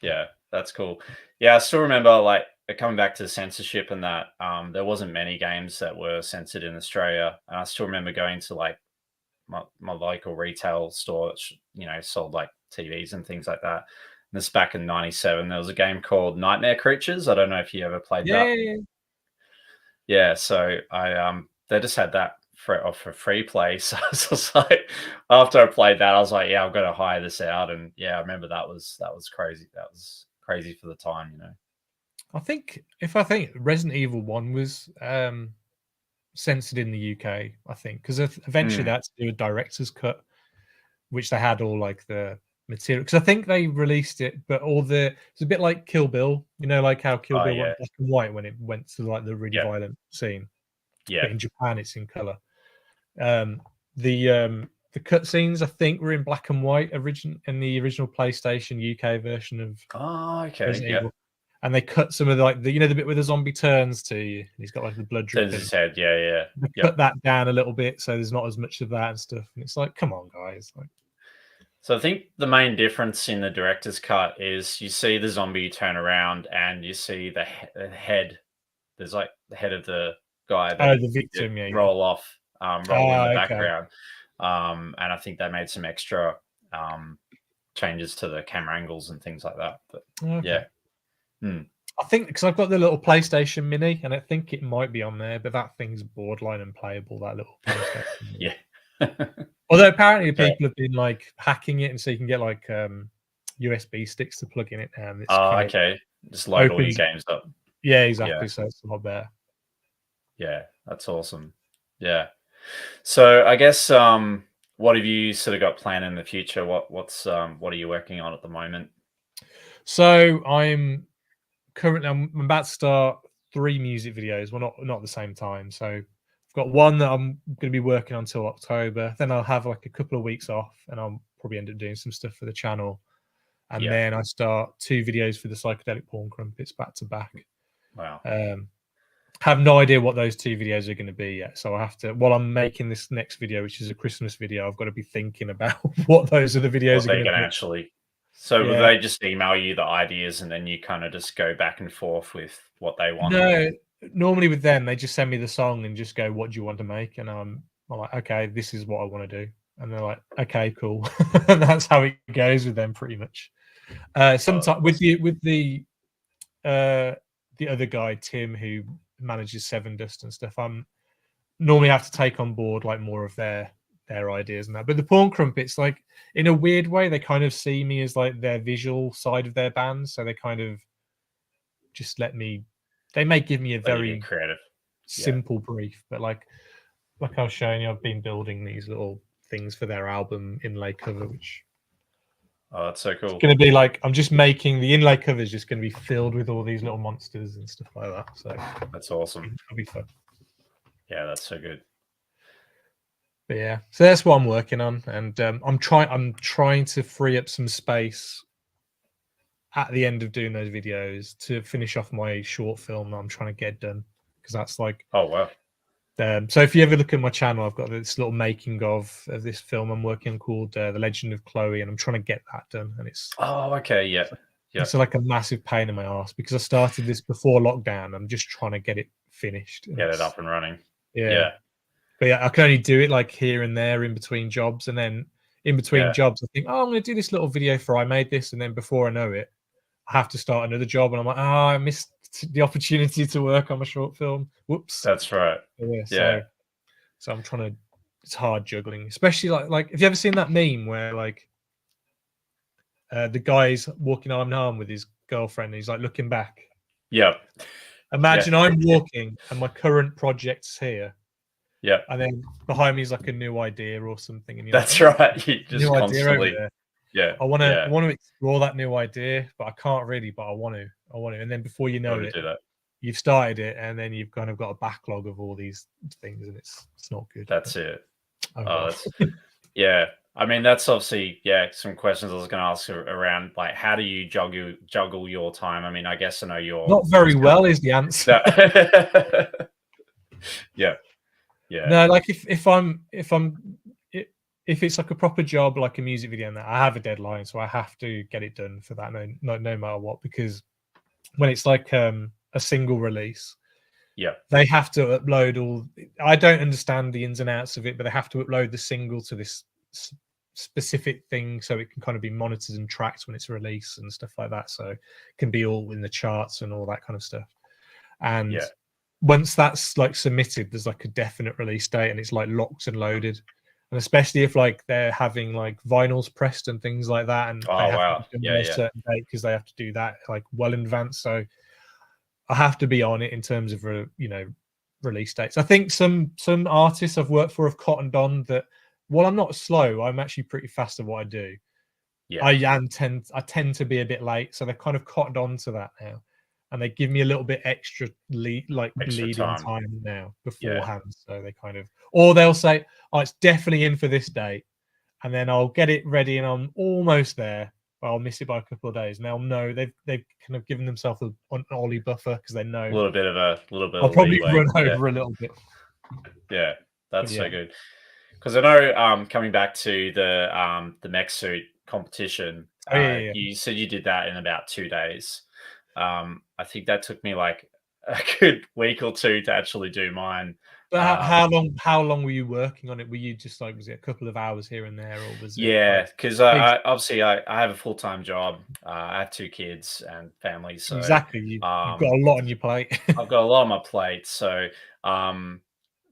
Yeah, that's cool. Yeah, I still remember like coming back to censorship and that there wasn't many games that were censored in Australia, and I still remember going to like my local retail store that sold like TVs and things like that. And this back in '97, there was a game called Nightmare Creatures. I don't know if you ever played that. Yeah, so I they just had that for free play. So I was just like, after I played that, I was like, yeah, I've got to hire this out. And yeah, I remember that was crazy. That was crazy for the time, you know. I think Resident Evil 1 was censored in the UK, I think, because eventually they had to do a director's cut, which they had all like the material. Because I think they released it, but it's a bit like Kill Bill, like how Kill Bill went black and white when it went to like the really violent scene. Yeah. But in Japan, it's in color. The cutscenes I think were in black and white in the original PlayStation UK version of Resident Evil. And they cut some of the the bit where the zombie turns to you and he's got like the blood dripping. Turns his head, yeah. They cut that down a little bit so there's not as much of that and stuff. And it's like, come on, guys. So I think the main difference in the director's cut is you see the zombie turn around and you see the head. There's like the head of the guy that the victim, roll off, roll in the background. And I think they made some extra changes to the camera angles and things like that. But I think because I've got the little PlayStation Mini, and I think it might be on there, but that thing's borderline unplayable. That little PlayStation. Although apparently people have been like hacking it, and so you can get like USB sticks to plug in it. And it's just load all your games up. Yeah, exactly. Yeah. So it's a lot better. Yeah, that's awesome. Yeah. So I guess what have you sort of got planned in the future? What are you working on at the moment? So I'm about to start 3 music videos. Well, not at the same time. So I've got one that I'm going to be working on until October. Then I'll have like a couple of weeks off, and I'll probably end up doing some stuff for the channel. And then I start 2 videos for the Psychedelic Porn Crumpets back to back. Wow. have no idea what those 2 videos are going to be yet. So I have to, while I'm making this next video, which is a Christmas video, I've got to be thinking about what those other videos What are they're going to going to be. actually. So will Yeah. they just email you the ideas and then you kind of just go back and forth with what they want? No, normally with them, they just send me the song and just go, "What do you want to make?" And I'm like, "Okay, this is what I want to do." And they're like, "Okay, cool." And that's how it goes with them, pretty much. Oh, that's Sometimes with awesome. the other guy, Tim, who manages Seven Dust and stuff, I'm normally have to take on board like more of their ideas and that. But the Porn Crumpets, like in a weird way, they kind of see me as like their visual side of their band, so they kind of just let me. They may give me a Let you get very creative. Yeah. simple brief, but like I was showing you, I've been building these little things for their album inlay cover, which Oh, that's so it's cool. going to be like I'm just making the inlay cover is just going to be filled with all these little monsters and stuff like that. So That's awesome. it'll be fun. Yeah, that's so good. But yeah, so that's what I'm working on, and I'm trying to free up some space at the end of doing those videos to finish off my short film that I'm trying to get done, because that's like Oh, wow. so if you ever look at my channel, I've got this little making of this film I'm working on called The Legend of Chloe, and I'm trying to get that done, and Oh, okay. Yeah. Yeah. it's like a massive pain in my ass because I started this before lockdown. I'm just trying to get it finished, and Get it it's up and running. yeah. Yeah. But yeah, I can only do it like here and there in between jobs, and then in between Yeah. jobs, I think, oh, I'm going to do this little video for I made this, and then before I know it, I have to start another job, and I'm like, oh, I missed the opportunity to work on a short film. Whoops. That's right. Yeah, Yeah. so I'm trying to. It's hard juggling, especially like. Have you ever seen that meme where like the guy's walking arm in arm with his girlfriend, and he's like looking back? Yep. Imagine Yeah. I'm walking and my current project's here, Yep. and then behind me is like a new idea or something, and you're like, That's oh, right. You just new idea over constantly. there. Yeah. I want Yeah. to explore that new idea, but I can't really. But I want to. And then before you know Got to it, do that. you've started it, and then you've kind of got a backlog of all these things, and it's not good. That's it. Oh Oh, well. that's yeah. I mean, that's obviously some questions I was going to ask around like how do you juggle your time? I mean, I guess I know you're Not very well is the answer. Yeah, yeah, No, like if it's like a proper job, like a music video, and that I have a deadline, so I have to get it done for that, no matter what. Because when it's like a single release, yeah, they have to upload all. I don't understand the ins and outs of it, but they have to upload the single to this specific thing so it can kind of be monitored and tracked when it's released and stuff like that. So it can be all in the charts and all that kind of stuff. And yeah. once that's like submitted, there's like a definite release date, and it's like locked and loaded. And especially if like they're having like vinyls pressed and things like that, and they Oh have to wow, be done yeah, by a yeah. certain date because they have to do that like well in advance. So I have to be on it in terms of release dates. I think some artists I've worked for have cottoned on that. While I'm not slow, I'm actually pretty fast at what I do. Yeah, I tend to be a bit late, so they're kind of cottoned on to that now, and they give me a little bit extra extra lead in time. time now Yeah, beforehand. So they kind of, or they'll say, "Oh, it's definitely in for this date," and then I'll get it ready, and I'm almost there, but I'll miss it by a couple of days. And they'll know they've kind of given themselves an Ollie buffer because they know a little bit I'll of probably leeway. run Yeah, over a little bit. yeah. But That's yeah, so good. Because I know, coming back to the mech suit competition, oh yeah. you said you did that in about 2 days. I think that took me like a good week or two to actually do mine. But Um, how long were you working on it? Were you just like, was it a couple of hours here and there, or was it yeah, like because big? I obviously I have a full time job. I have 2 kids and family, so Exactly, you've got um, a lot on your plate. I've got a lot on my plate. Um,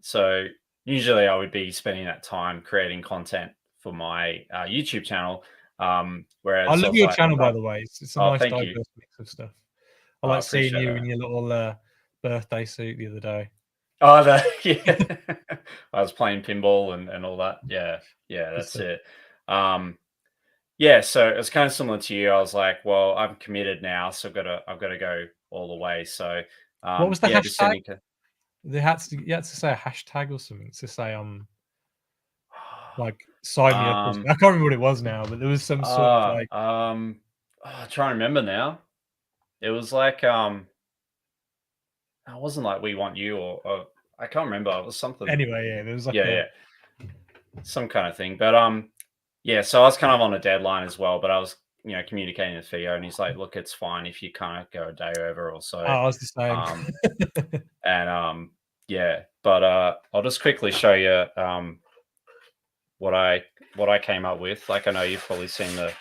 so usually I would be spending that time creating content for my YouTube channel. I Whereas I love was your like, channel, by the way. It's a oh, nice thank you. diverse mix of stuff. I I like seeing appreciate you that. in your little birthday suit the other day. Oh, yeah. I was playing pinball and all that. Yeah, yeah, Good that's stuff. it. Um, yeah, so it's kind of similar to you. I was like, well, I'm committed now, so I've got to go all the way. So, What was the yeah, just hashtag? sending to. You had to say a hashtag or something to say like sign me up or something. Um, I can't remember what it was now, but there was some sort of uh, like um, I'm trying to remember now. It was like, it wasn't like We Want You or I can't remember. It was something. Anyway, yeah, there was like Yeah, some kind of thing. But yeah. So I was kind of on a deadline as well. But I was communicating with Theo, and he's like, "Look, it's fine if you kind of go a day over or so." I was the same. Um, and yeah. But I'll just quickly show you what I came up with. Like I know you've probably seen the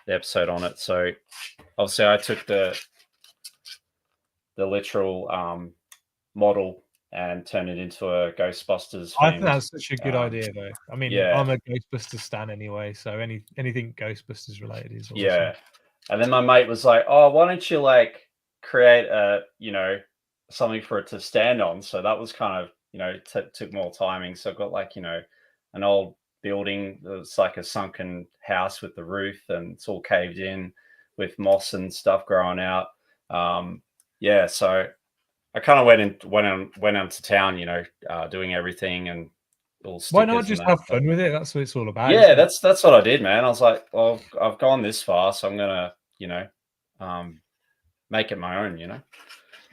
episode on it. So obviously I took the literal model and turned it into a Ghostbusters I think themed. that's such a good idea, though. I mean, Yeah, I'm a Ghostbusters stan anyway, so anything Ghostbusters related is awesome. yeah. And then my mate was like, "Oh, why don't you like create something for it to stand on?" So that was kind of took more timing. So I've got like an old building that's like a sunken house with the roof, and it's all caved in with moss and stuff growing out. Yeah, so I kind of went on to town, doing everything and all Why not stickers and just that. have fun with it? That's what it's all about, Yeah, isn't it? that's what I did, man. I was like, well, I've gone this far, so I'm gonna, make it my own.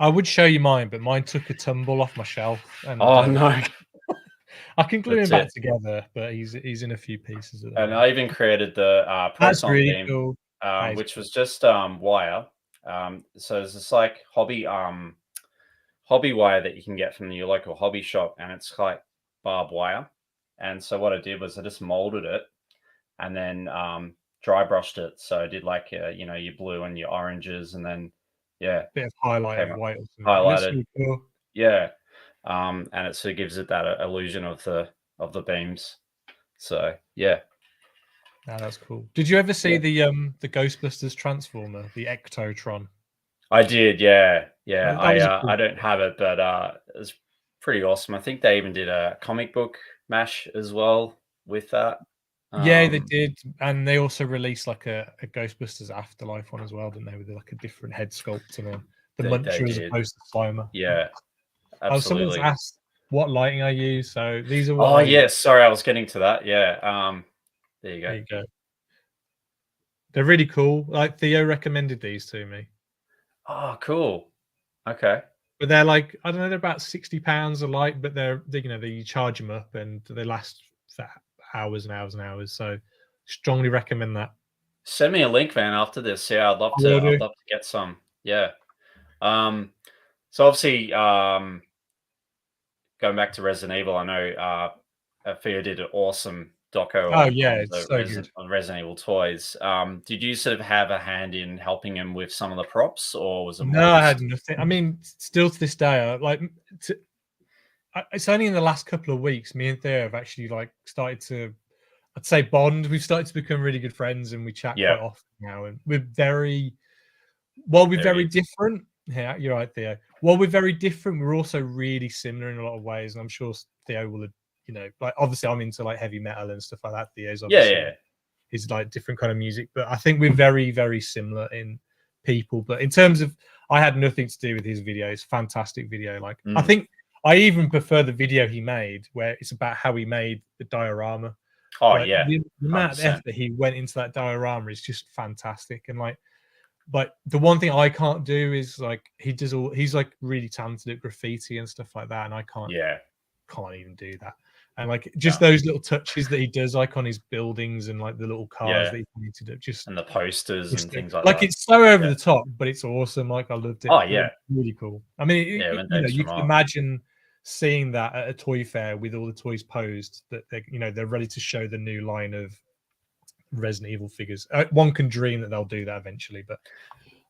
I would show you mine, but mine took a tumble off my shelf, and Oh no, I can glue him that's back it. together, but he's in a few pieces at the And moment. I even created the That's proton really beam, cool. That is which was just wire. So it's this like hobby wire that you can get from your local hobby shop, and it's like barbed wire. And so what I did was I just molded it and then dry brushed it. So I did like your blue and your oranges, and then yeah, bit of highlight came of up white or something. It looks highlighted. really cool. Yeah, and it sort of gives it that illusion of the beams. So yeah, No, that's cool. Did you ever see yeah. the Ghostbusters Transformer, the Ectotron? I did. Yeah, yeah. That was a I cool. don't have it, but it was pretty awesome. I think they even did a comic book mash as well with that. Yeah, they did, and they also released like a Ghostbusters Afterlife one as well, didn't they? With like a different head sculpt and the they Muncher as did. opposed to Slimer. Yeah, Oh, someone's absolutely. asked what lighting I use, so these are what Oh I. yes, sorry, I was getting to that. Yeah. There you There go. you go. They're really cool. Like Theo recommended these to me, Oh, cool. Okay. but they're like I don't know, they're about £60 a light, but you charge them up and they last for hours and hours and hours. So strongly recommend that. Send me a link, man, after this. Yeah, I will I'd do. love to get some. Yeah. So obviously, going back to Resident Evil, I know Fia did an awesome doco Oh on yeah, it's so good. Resident Evil toys. Did you sort of have a hand in helping him with some of the props, or was it more No, I had just nothing. I mean, still to this day, it's only in the last couple of weeks me and Theo have actually like started to, I'd say, bond. We've started to become really good friends, and we chat yeah, quite often now. And we're there it very is. different. Yeah, you're right, Theo. While we're very different, we're also really similar in a lot of ways. And I'm sure Theo will, like obviously I'm into like heavy metal and stuff like that. Theo's Yeah, obviously yeah. is like different kind of music, but I think we're very, very similar in people. But in terms of, I had nothing to do with his videos. Fantastic video. Like I think I even prefer the video he made where it's about how he made the diorama. Oh Like yeah, the amount of 100%. effort he went into that diorama is just fantastic. And like, but the one thing I can't do is like he's like really talented at graffiti and stuff like that, and I can't Yeah, even do that. And like just those little touches that he does, like on his buildings and like the little cars yeah, that he painted up, just and the posters and things like like that. it's so over Yeah. the top, but it's awesome. Like I loved it. Oh It was yeah, really cool. I mean, yeah. When Dave's you from can art. imagine seeing that at a toy fair with all the toys posed that they're ready to show the new line of Resident Evil figures. One can dream that they'll do that eventually, but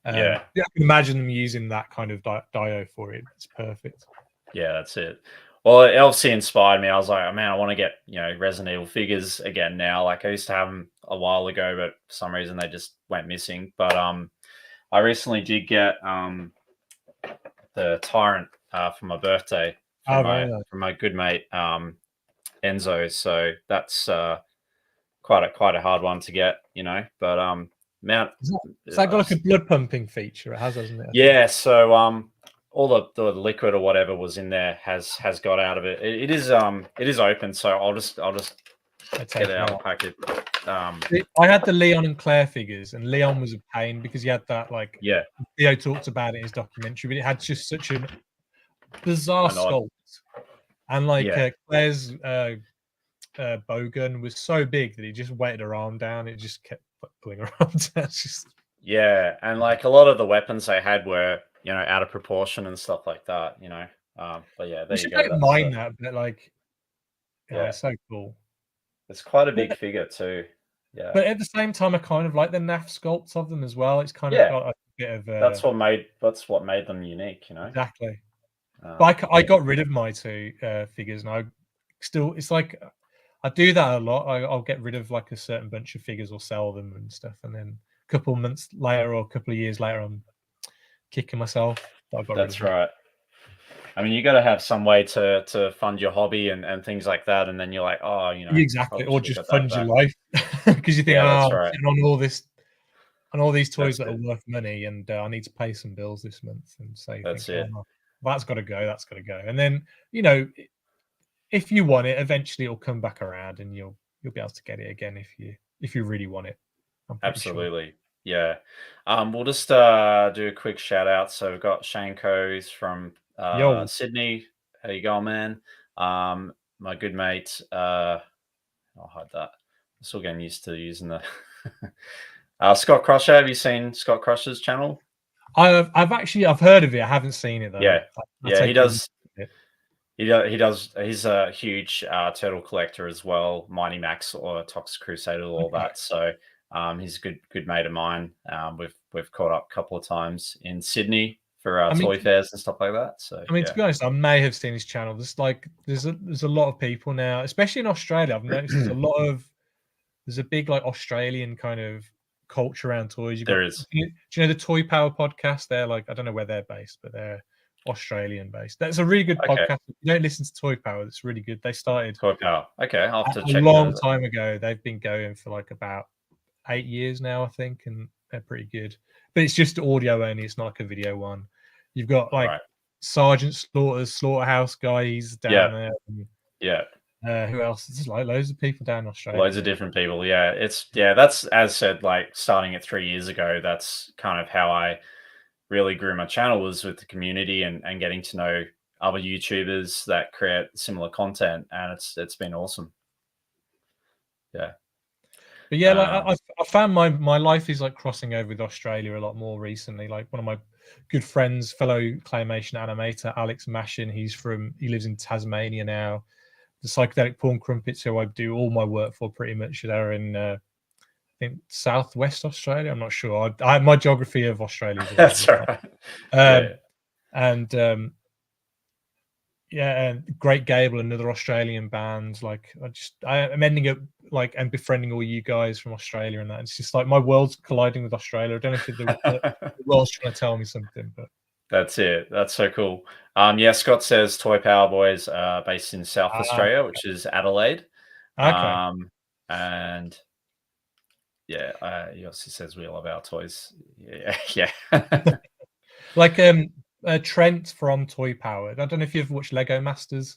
Yeah, I can imagine them using that kind of dio for it. It's perfect. yeah. That's it. Well, it obviously inspired me. I was like, oh, man, I want to get Resident Evil figures again now. Like I used to have them a while ago, but for some reason they just went missing. But I recently did get the Tyrant for my birthday Oh, very nice. from my good mate Enzo. So that's quite a hard one to get, But Mount. It's like got like a blood pumping feature. It has, hasn't it? Yeah. So all the liquid or whatever was in there has got out of it. It is open. So I'll just get it out of the packet. I had the Leon and Claire figures, and Leon was a pain because he had that like Yeah. Theo talked about it in his documentary, but it had just such an bizarre An odd. sculpt, and like Yeah. Claire's bowgun was so big that he just weighted her arm down. It just kept pulling her arm down. It's just Yeah, and like a lot of the weapons they had were, out of proportion and stuff like that. But yeah, there which you I go. don't That's mind that, but like, yeah, yeah, it's so cool. it's quite a big But, figure too. Yeah, but at the same time, I kind of like the NAF sculpts of them as well. It's kind of yeah. got a bit of That's what made them unique. exactly. But Um, I got rid of my two figures, and I still it's like I do that a lot. I'll get rid of like a certain bunch of figures or sell them and stuff, and then a couple of months later or a couple of years later, I'm kicking myself that I got rid of that's them. right. I mean, you got to have some way to fund your hobby and things like that, and then you're like, oh, Exactly, probably or should have just got that fund your back. life because you think, Yeah, oh, that's I'm right. sitting on all this and all these toys That's that are it. worth money, and I need to pay some bills this month, and so you think, That's oh, it. no, that's got to go, that's got to go, and then you know if you want it, eventually it'll come back around, and you'll be able to get it again if you really want it. I'm pretty sure. Absolutely. Yeah. We'll just do a quick shout out. So we've got Shane Coes from Yo, Sydney. How you going, man? My good mate. I'll hide that. I'm still getting used to using the Scott Crusher. Have you seen Scott Crusher's channel? I've heard of it. I haven't seen it though. Yeah. I Yeah, he take it. does. He does. He's a huge turtle collector as well. Mighty Max or Toxic Crusader, all Okay. that. So he's a good mate of mine. We've caught up a couple of times in Sydney for I mean, toy fairs and stuff like that. So to yeah, be honest, I may have seen his channel. There's a lot of people now, especially in Australia. I've noticed there's a big like Australian kind of culture around toys. You've got there is. do you know the Toy Power podcast? They're like I don't know where they're based, but they're Australian based. That's a really good Okay, podcast. If you don't listen to Toy Power, it's really good. They started toy power. Okay, I'll have to a check long those. time ago. They've been going for like about 8 years now, I think, and they're pretty good. But it's just audio only. It's not like a video one. You've got like Right. Sergeant Slaughter's Slaughterhouse guys Yeah. down there. And, Yeah. who else? There's like loads of people down in Loads Australia. of different people. Yeah. That's as said, like starting it 3 years ago. That's kind of how I really grew my channel was with the community and getting to know other YouTubers that create similar content, and it's been awesome. Yeah. But yeah, like Um, I found my life is like crossing over with Australia a lot more recently. Like one of my good friends, fellow claymation animator, Alex Mashin, he lives in Tasmania now. The psychedelic porn crumpets, who I do all my work for, pretty much they're in I think southwest Australia. I'm not sure. My geography of Australia is a little that's bit all like, right. um, Yeah. and yeah, and Great Gable, another Australian band. Like I'm ending up like and befriending all you guys from Australia, and that it's just like my world's colliding with Australia. I don't know if the world's trying to tell me something, but That's it. That's so cool. Yeah, Scott says Toy Power Boys are based in South ah, Australia, which is Adelaide. okay. And yeah, he also says we love our toys. Yeah, yeah. Like Trent from Toy Power. I don't know if you've watched Lego Masters.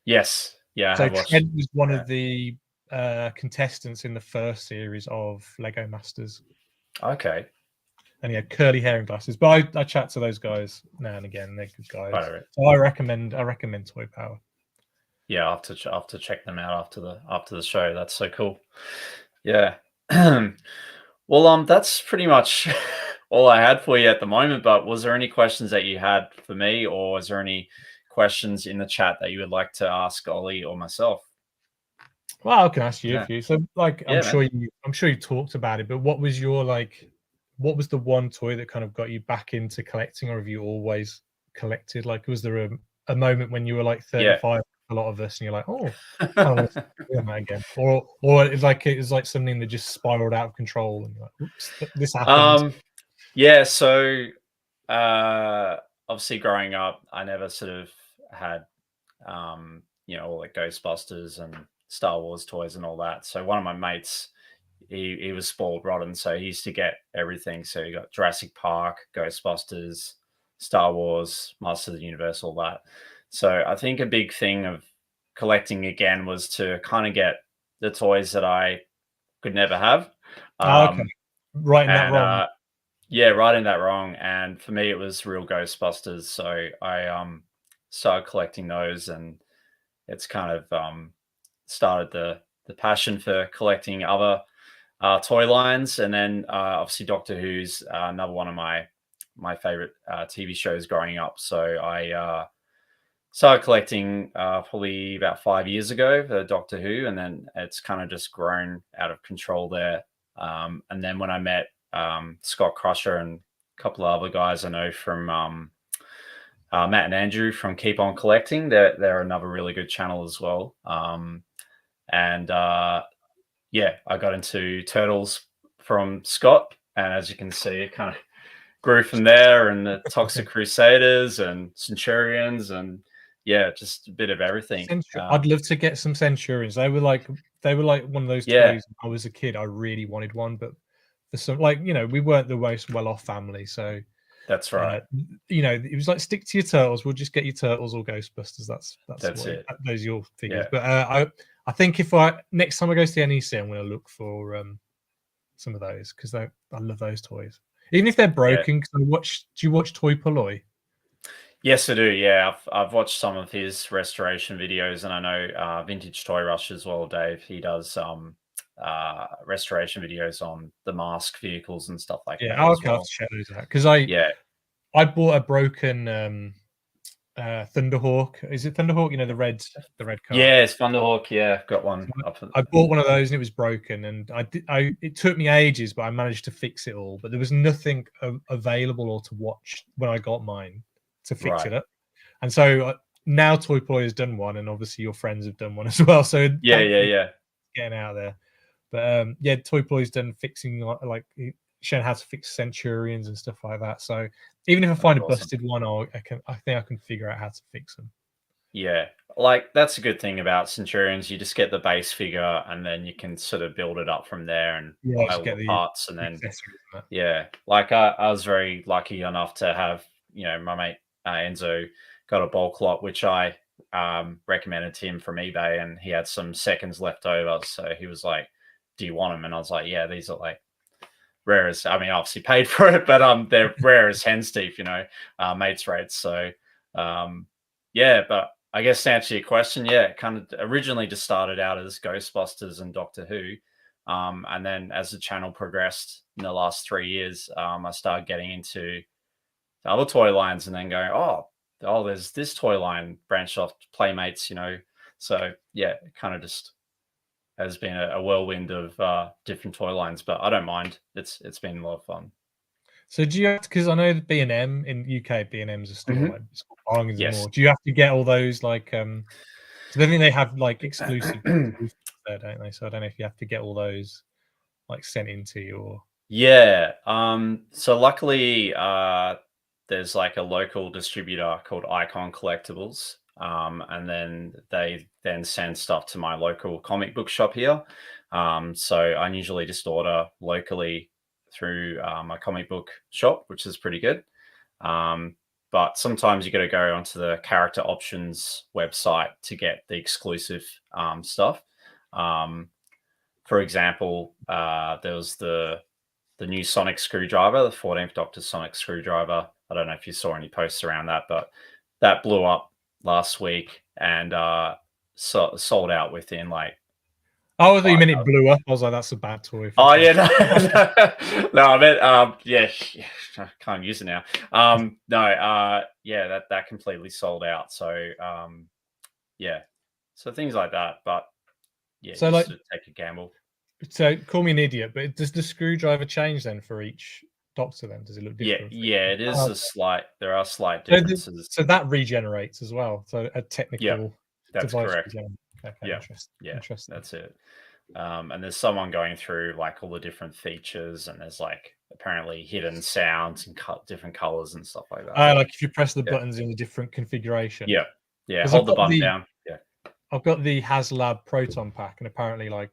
Yes, yeah, I So have watched. Trent was one Yeah. of the contestants in the first series of Lego Masters, Okay. and he had curly hair and glasses. But I chat to those guys now and again. They're good All guys. right. So I recommend Toy Power. Yeah, I'll have to check them out after the show. That's so cool. Yeah. Well, that's pretty much all I had for you at the moment. But was there any questions that you had for me, or was there any questions in the chat that you would like to ask Ollie or myself? Well, I can ask you a Yeah. few. So, like, Yeah, man. I'm sure you talked about it, but what was your like, what was the one toy that kind of got you back into collecting, or have you always collected? Like, was there a moment when you were like Yeah. 35, a lot of us, and you're like, oh, kind of want to do that again, or it's like something that just spiraled out of control, and you're like, oops, this happened. um. Yeah. So, uh, obviously, growing up, I never sort of had all the Ghostbusters and Star Wars toys and all that. So one of my mates, he was spoiled rotten, so he used to get everything. So he got Jurassic Park, Ghostbusters, Star Wars, Masters of the Universe, all that. So I think a big thing of collecting again was to kind of get the toys that I could never have. Oh, okay, Um, right in that and wrong. Yeah, right in that wrong. And for me, it was real Ghostbusters. So I started collecting those, and it's kind of started the passion for collecting other toy lines. And then obviously Doctor Who's another one of my favorite TV shows growing up. So I started collecting probably about 5 years ago for Doctor Who, and then it's kind of just grown out of control there. And then when I met Scott Crusher and a couple of other guys I know from Matt and Andrew from Keep On Collecting, they're another really good channel as well. And yeah, I got into Turtles from Scott, and as you can see, it kind of grew from there, and the Toxic Crusaders and Centurions, and yeah, just a bit of everything. I'd love to get some Centurions. They were like one of those Yeah. toys. When I was a kid, I really wanted one, but for some, like, you know, we weren't the most well-off family, so That's right. you know, it was like, stick to your turtles. We'll just get your turtles or Ghostbusters. That's what it. those are your figures. Yeah. But I think if next time I go to the NEC, I'm going to look for some of those, because I love those toys, even if they're broken. Do you watch Toy Polloy? Yes, I do. Yeah, I've watched some of his restoration videos, and I know Vintage Toy Rush as well. Dave, he does restoration videos on the Mask vehicles and stuff like that I'll as have well. to check those out, because I bought a broken Thunderhawk. Is it Thunderhawk? You know, the red car. Yeah, it's Thunderhawk. Yeah, got one. I bought one of those and it was broken, and it took me ages, but I managed to fix it all. But there was nothing available or to watch when I got mine to fix it up. And so now Toy Boy has done one, and obviously your friends have done one as well. So yeah, getting out there. But yeah, Toy Boy's done fixing, like showing how to fix Centurions and stuff like that. So even if I find a busted one, I think I can figure out how to fix them. Yeah, like that's a good thing about Centurions. You just get the base figure, and then you can sort of build it up from there and buy all the parts. And then yeah, like I was very lucky enough to have, you know, my mate Enzo got a bulk lot, which I recommended to him from eBay, and he had some seconds left over. So he was like, "Do you want them?" And I was like, "Yeah, these are like rare as, I mean, obviously paid for it, but they're rare as hen's teeth, you know, mates rates." So yeah, but I guess to answer your question, yeah, it kind of originally just started out as Ghostbusters and Doctor Who. And then as the channel progressed in the last 3 years, I started getting into the other toy lines, and then going, oh, there's this toy line branched off Playmates, you know. So yeah, it kind of just has been a whirlwind of different toy lines, but I don't mind. It's been a lot of fun. So do you have to, because I know the B&M in UK, B&M's a store, like it's called Bargains and Yes. More. Do you have to get all those, like, because I think they have like exclusive there, don't they? So I don't know if you have to get all those like sent into you, or Yeah. So luckily, there's like a local distributor called Icon Collectibles. And then they then send stuff to my local comic book shop here. So I usually just order locally through my comic book shop, which is pretty good. But sometimes you got to go onto the character options website to get the exclusive stuff. For example, there was the new Sonic screwdriver, the 14th Doctor Sonic screwdriver. I don't know if you saw any posts around that, but that blew up last week and sold out within like. Oh, the minute it blew up, I was like, "That's a bad toy." Oh yeah, no, I meant yeah, I can't use it now. No, yeah, that completely sold out. So yeah, so things like that. But yeah, so like take a gamble. So call me an idiot, but does the screwdriver change then for each Doctor? Then does it look different? Yeah, it is there are slight differences. So that regenerates as well. So a technical that's device. Correct. Okay, yeah, interesting. That's it. And there's someone going through like all the different features, and there's like apparently hidden sounds and different colors and stuff like that. Like if you press the buttons in a different configuration. Yeah. Hold the button down. Yeah. I've got the HasLab Proton Pack, and apparently, like,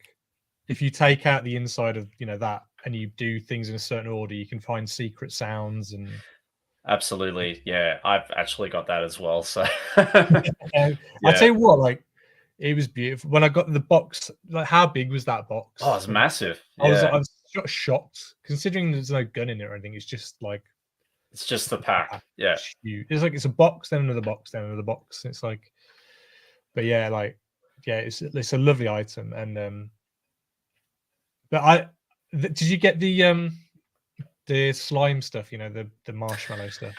if you take out the inside of that, and you do things in a certain order, you can find secret sounds and. Absolutely, yeah. I've actually got that as well. So I tell you what, like, it was beautiful when I got the box. Like, how big was that box? Oh, it's massive. I was shocked, considering there's no gun in it or anything. It's just like It's just the pack. Yeah. It's huge. It's like it's a box, then another box, then another box. It's like, but yeah, like yeah, it's a lovely item. And but did you get the slime stuff? You know, the marshmallow stuff.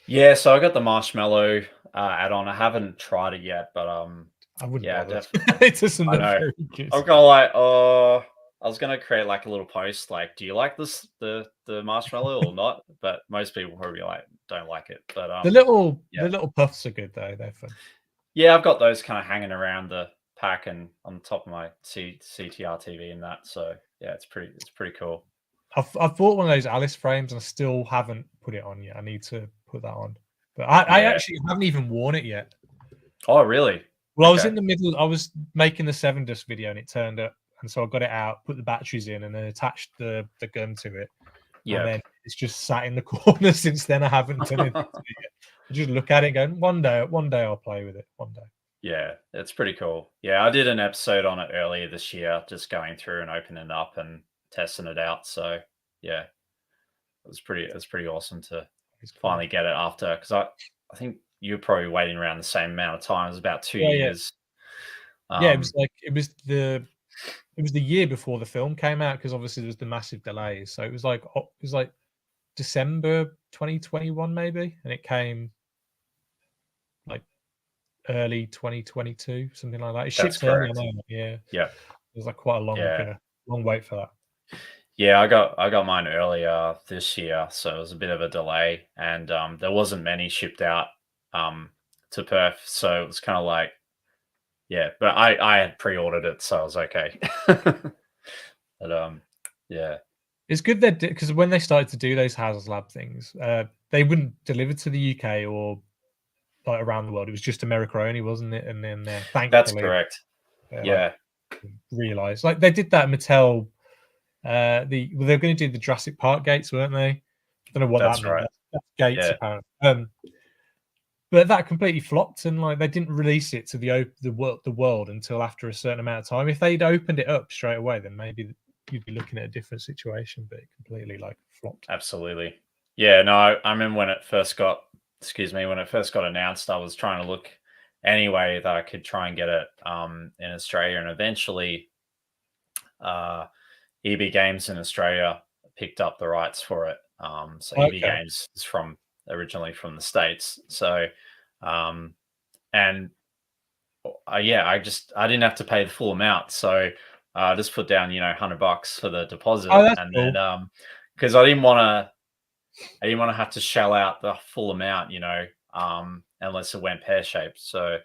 Yeah, so I got the marshmallow add-on. I haven't tried it yet, but I wouldn't yeah, bother. definitely. It doesn't I look know. very good. I've got like, oh, I was gonna create like a little post, like, do you like this the marshmallow or not? But most people probably like don't like it. But The yeah, little puffs are good though. They're fun. yeah, I've got those kind of hanging around the pack and on the top of my CTR TV and that. So yeah, it's pretty cool. I've bought one of those Alice frames and I still haven't put it on yet. I need to put that on. But I Yeah. actually haven't even worn it yet. Oh, really? Well, I was Okay. in the middle. I was making the 7 Dust video and it turned up, and so I got it out, put the batteries in, and then attached the gun to it. And Yeah. then it's just sat in the corner since then. I haven't done it yet. I just look at it going, one day I'll play with it. One day. Yeah, it's pretty cool. Yeah, I did an episode on it earlier this year, just going through and opening it up and testing it out. So yeah, it was pretty awesome to It's cool. finally get it after, because I think you're probably waiting around the same amount of time. It was about 2 Yeah, yeah. years. Yeah, it was like it was the year before the film came out, because obviously there was the massive delays. So it was like December 2021 maybe, and it came like early 2022, something like that. It That's shipped early, I correct. know. Yeah, it Yeah. was like quite a Yeah. long wait for that. Yeah, I got mine earlier this year, so it was a bit of a delay, and there wasn't many shipped out to Perth, so it was kind of like, yeah, but I had pre-ordered it, so I was okay. But yeah, It's good that, because when they started to do those HasLab things, they wouldn't deliver to the UK or like around the world. It was just America only, wasn't it? And then that's thankfully, correct. like Yeah, realized, like they did that Mattel. They were going to do the Jurassic Park gates, weren't they? I don't know what that that's meant. right. That's gates Yeah, apparently. But that completely flopped, and like they didn't release it to the world until after a certain amount of time. If they'd opened it up straight away, then maybe you'd be looking at a different situation. But it completely like flopped. absolutely. Yeah, no, I remember when it first got, excuse me, when it first got announced, I was trying to look any way that I could try and get it in Australia, and eventually uh, EB Games in Australia picked up the rights for it. So EB Okay. Games is originally from the States. So and yeah, I didn't have to pay the full amount. So I just put down, $100 for the Oh, deposit, that's and cool. then because I didn't want to have to shell out the full amount, unless it went pear shaped. So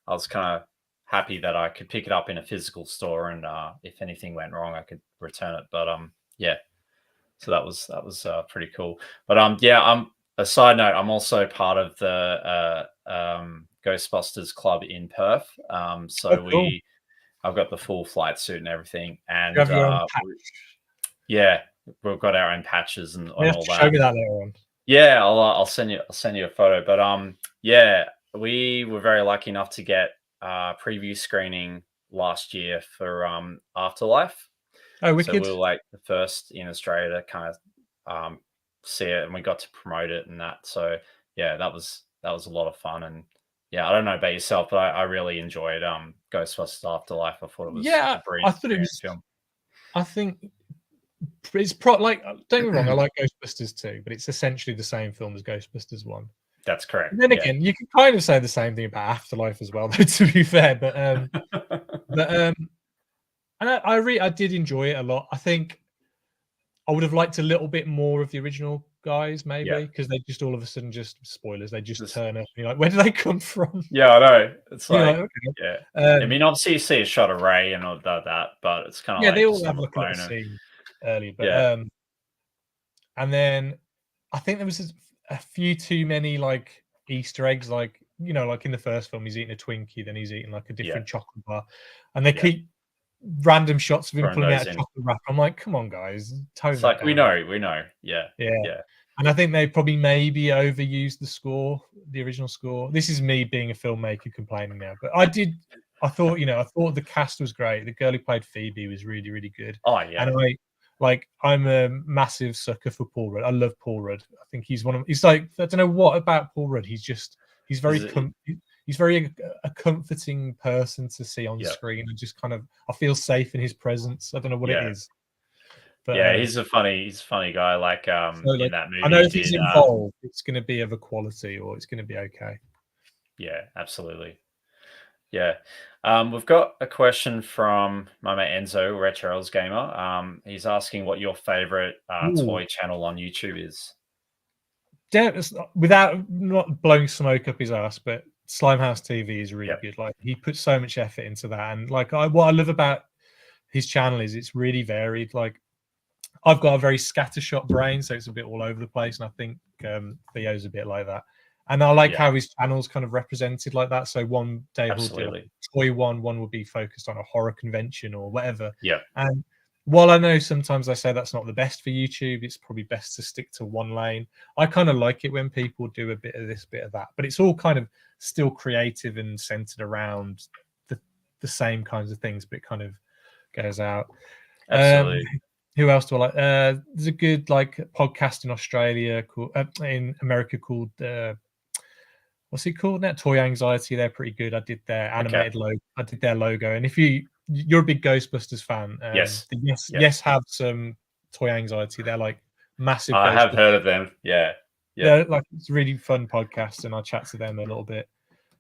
I was kind of happy that I could pick it up in a physical store, and if anything went wrong, I could return it. But yeah, so that was pretty cool. But yeah, a side note, I'm also part of the Ghostbusters Club in Perth. Oh, So cool. I've got the full flight suit and everything, You and have your own patch. yeah, we've got our own patches You and have all to show that. me that later on. Yeah, I'll send you a photo. But yeah, we were very lucky enough to get preview screening last year for Afterlife. Oh, So we wicked. were like the first in Australia to kind of see it, and we got to promote it and that. So yeah, that was a lot of fun. And yeah, I don't know about yourself, but I really enjoyed Ghostbusters Afterlife. I thought it was Yeah, a brilliant I thought it was. film. I think it's like, don't get me wrong, I like Ghostbusters too, but it's essentially the same film as Ghostbusters 1. That's correct. And then Yeah. again, you can kind of say the same thing about Afterlife as well, though, to be fair. But and I did enjoy it a lot. I think I would have liked a little bit more of the original guys, Yeah. maybe, because they just all of a sudden, just spoilers, they just Just turn up and you're like, where do they come from? yeah, I know. It's You're like, like, okay. yeah. I mean, obviously you see a shot of Ray and all that, but it's kind of Yeah, they like all just on have the like a little phone and scene earlier, but yeah, and then I think there was a few too many like Easter eggs, like like in the first film, he's eating a Twinkie, then he's eating like a yeah, different chocolate bar, and they yeah. keep random shots of him Throwing pulling out those a in. chocolate wrapper. I'm like, come on, guys, tone It's that like we down. know. Yeah, Yeah, yeah, and I think they probably maybe overused the score, the original score. This is me being a filmmaker complaining now, but I thought the cast was great. The girl who played Phoebe was really, really good, oh and yeah, like I'm a massive sucker for Paul Rudd. I love Paul Rudd. I think he's he's like, I don't know what about Paul Rudd. He's very he's very a comforting person to see on screen, and just kind of, I feel safe in his presence. I don't know what it is. But yeah, he's a funny guy. Like so, like, in that movie, I know he if he's did, involved, it's going to be of a quality, or it's going to be okay. yeah, absolutely. Yeah. We've got a question from my mate Enzo, Retrols Gamer. He's asking what your favorite toy channel on YouTube is. Without not blowing smoke up his ass, but Slimehouse TV is really good. Like, he puts so much effort into that, and like, what I love about his channel is it's really varied. Like, I've got a very scattershot brain, so it's a bit all over the place, and I think Theo's a bit like that. And I like how his channel's kind of represented like that. So one day he'll do like a toy one will be focused on a horror convention or whatever. Yeah. And while I know sometimes I say that's not the best for YouTube, it's probably best to stick to one lane. I kind of like it when people do a bit of this, bit of that, but it's all kind of still creative and centered around the same kinds of things, but it kind of goes out. Absolutely. Who else do I like? There's a good like podcast in Australia called in America called what's it called now? Toy Anxiety. They're pretty good. I did their animated logo. I did their logo. And if you're a big Ghostbusters fan, yes, have some Toy Anxiety. They're like massive. I have heard of them. Yeah. Like, it's a really fun podcast, and I chat to them a little bit.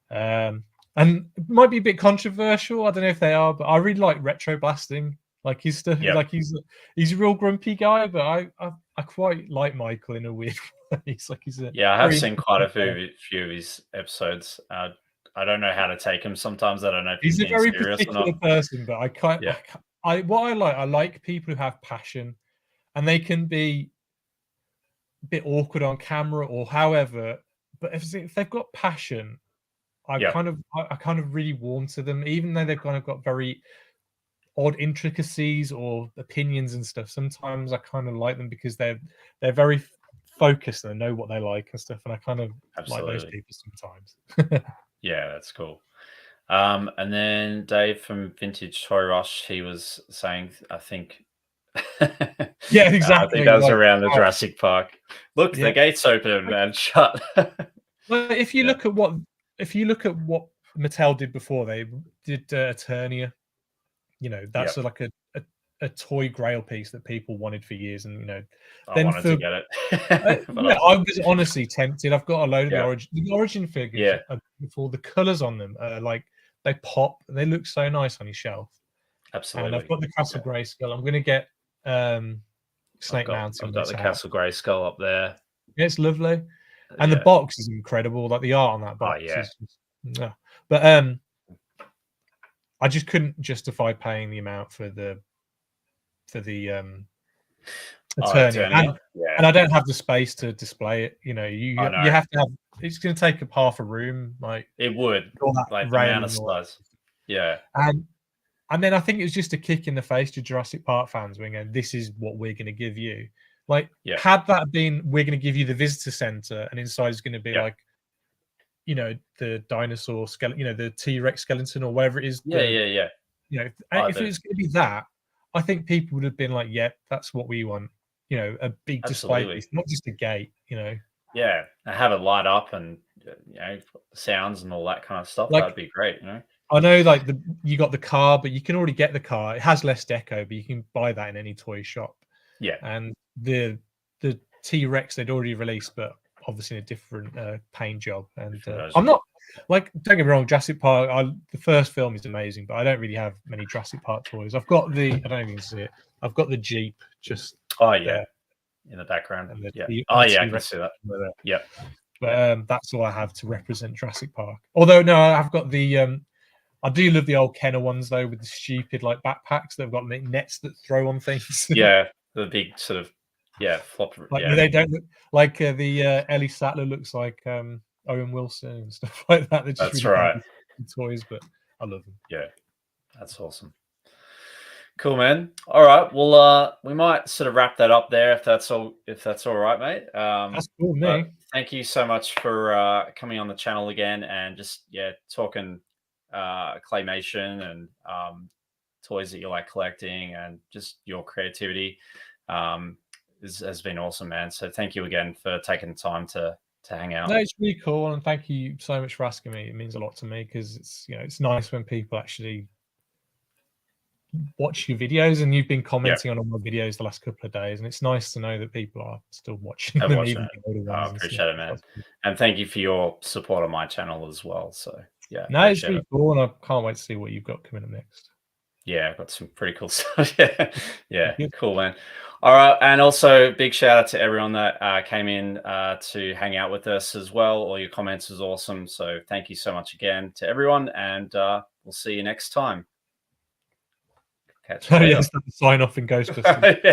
And it might be a bit controversial. I don't know if they are, but I really like Retro Blasting. Like, his stuff, like he's a real grumpy guy, but I quite like Michael in a weird way. He's a I have seen quite a few of his episodes. I don't know how to take him sometimes. I don't know if he's a being very serious particular or not. person, but I like people who have passion, and they can be a bit awkward on camera or however, but if they've got passion, I kind of really warm to them, even though they've kind of got very odd intricacies or opinions and stuff. Sometimes I kind of like them because they're very focused and they know what they like and stuff, and I kind of like those people sometimes. Yeah, that's cool. And then Dave from Vintage Toy Rush, he was saying, I think yeah, exactly. I think that was around the Jurassic Park. Look, the gate's open and shut. Well, if you look at what Mattel did before, they did Eternia. You know, that's like a toy grail piece that people wanted for years, and I wanted to get it. I was honestly tempted. I've got a load of the origin figures. Before the colors on them, like, they pop and they look so nice on your shelf. Absolutely. And I've got the Castle Grayskull. I'm going to get Snake Mountain. I've got the Castle Grayskull up there. Yeah, it's lovely, and the box is incredible. Like, the art on that box is just, but I just couldn't justify paying the amount for the Eternia. And I don't have the space to display it. You have to have. It's going to take up half a room. Like, it would, like the amount of size. Yeah, and then I think it was just a kick in the face to Jurassic Park fans, when going, "This is what we're going to give you." Like, had that been, "We're going to give you the visitor center, and inside is going to be like, the dinosaur skeleton, the T-Rex skeleton or whatever it is." Yeah. If it was going to be that, I think people would have been like, "Yeah, that's what we want." A big display piece, not just a gate. Yeah, and have it light up and sounds and all that kind of stuff. Like, that'd be great. I know, like, you got the car, but you can already get the car. It has less deco, but you can buy that in any toy shop. Yeah, and the T-Rex they'd already released, but obviously in a different paint job. And I'm not, like, don't get me wrong, Jurassic Park, the first film is amazing, but I don't really have many Jurassic Park toys. I've got I don't even see it. I've got the Jeep just there in the background. And I can see that. Yeah, but that's all I have to represent Jurassic Park. Although, no, I've got the I do love the old Kenner ones though, with the stupid like backpacks that have got nets that throw on things. Yeah, the big sort of flop. Like, they don't look like the Ellie Sattler looks like Owen Wilson and stuff like that. They're just that's really right. Toys, but I love them. Yeah, that's awesome. Cool, man. All right, well, we might sort of wrap that up there if that's all right, mate. That's cool, mate. Thank you so much for coming on the channel again and just talking claymation and toys that you like collecting and just your creativity has been awesome, man. So thank you again for taking the time to hang out. No, it's really cool, and thank you so much for asking me. It means a lot to me because it's it's nice when people actually watch your videos, and you've been commenting on all my videos the last couple of days, and it's nice to know that people are still watching Have them, watched even it. the older I ones and stuff. appreciate it, man. And thank you for your support on my channel as well. So yeah, No, it's appreciate really it. cool, and I can't wait to see what you've got coming up next. Yeah, I've got some pretty cool stuff. Yeah, yeah, Good. cool, man. All right, and also big shout out to everyone that came in to hang out with us as well. All your comments is awesome. So thank you so much again to everyone, and we'll see you next time. Catch you Oh later. yes, sign off in Ghostbusters. Yeah.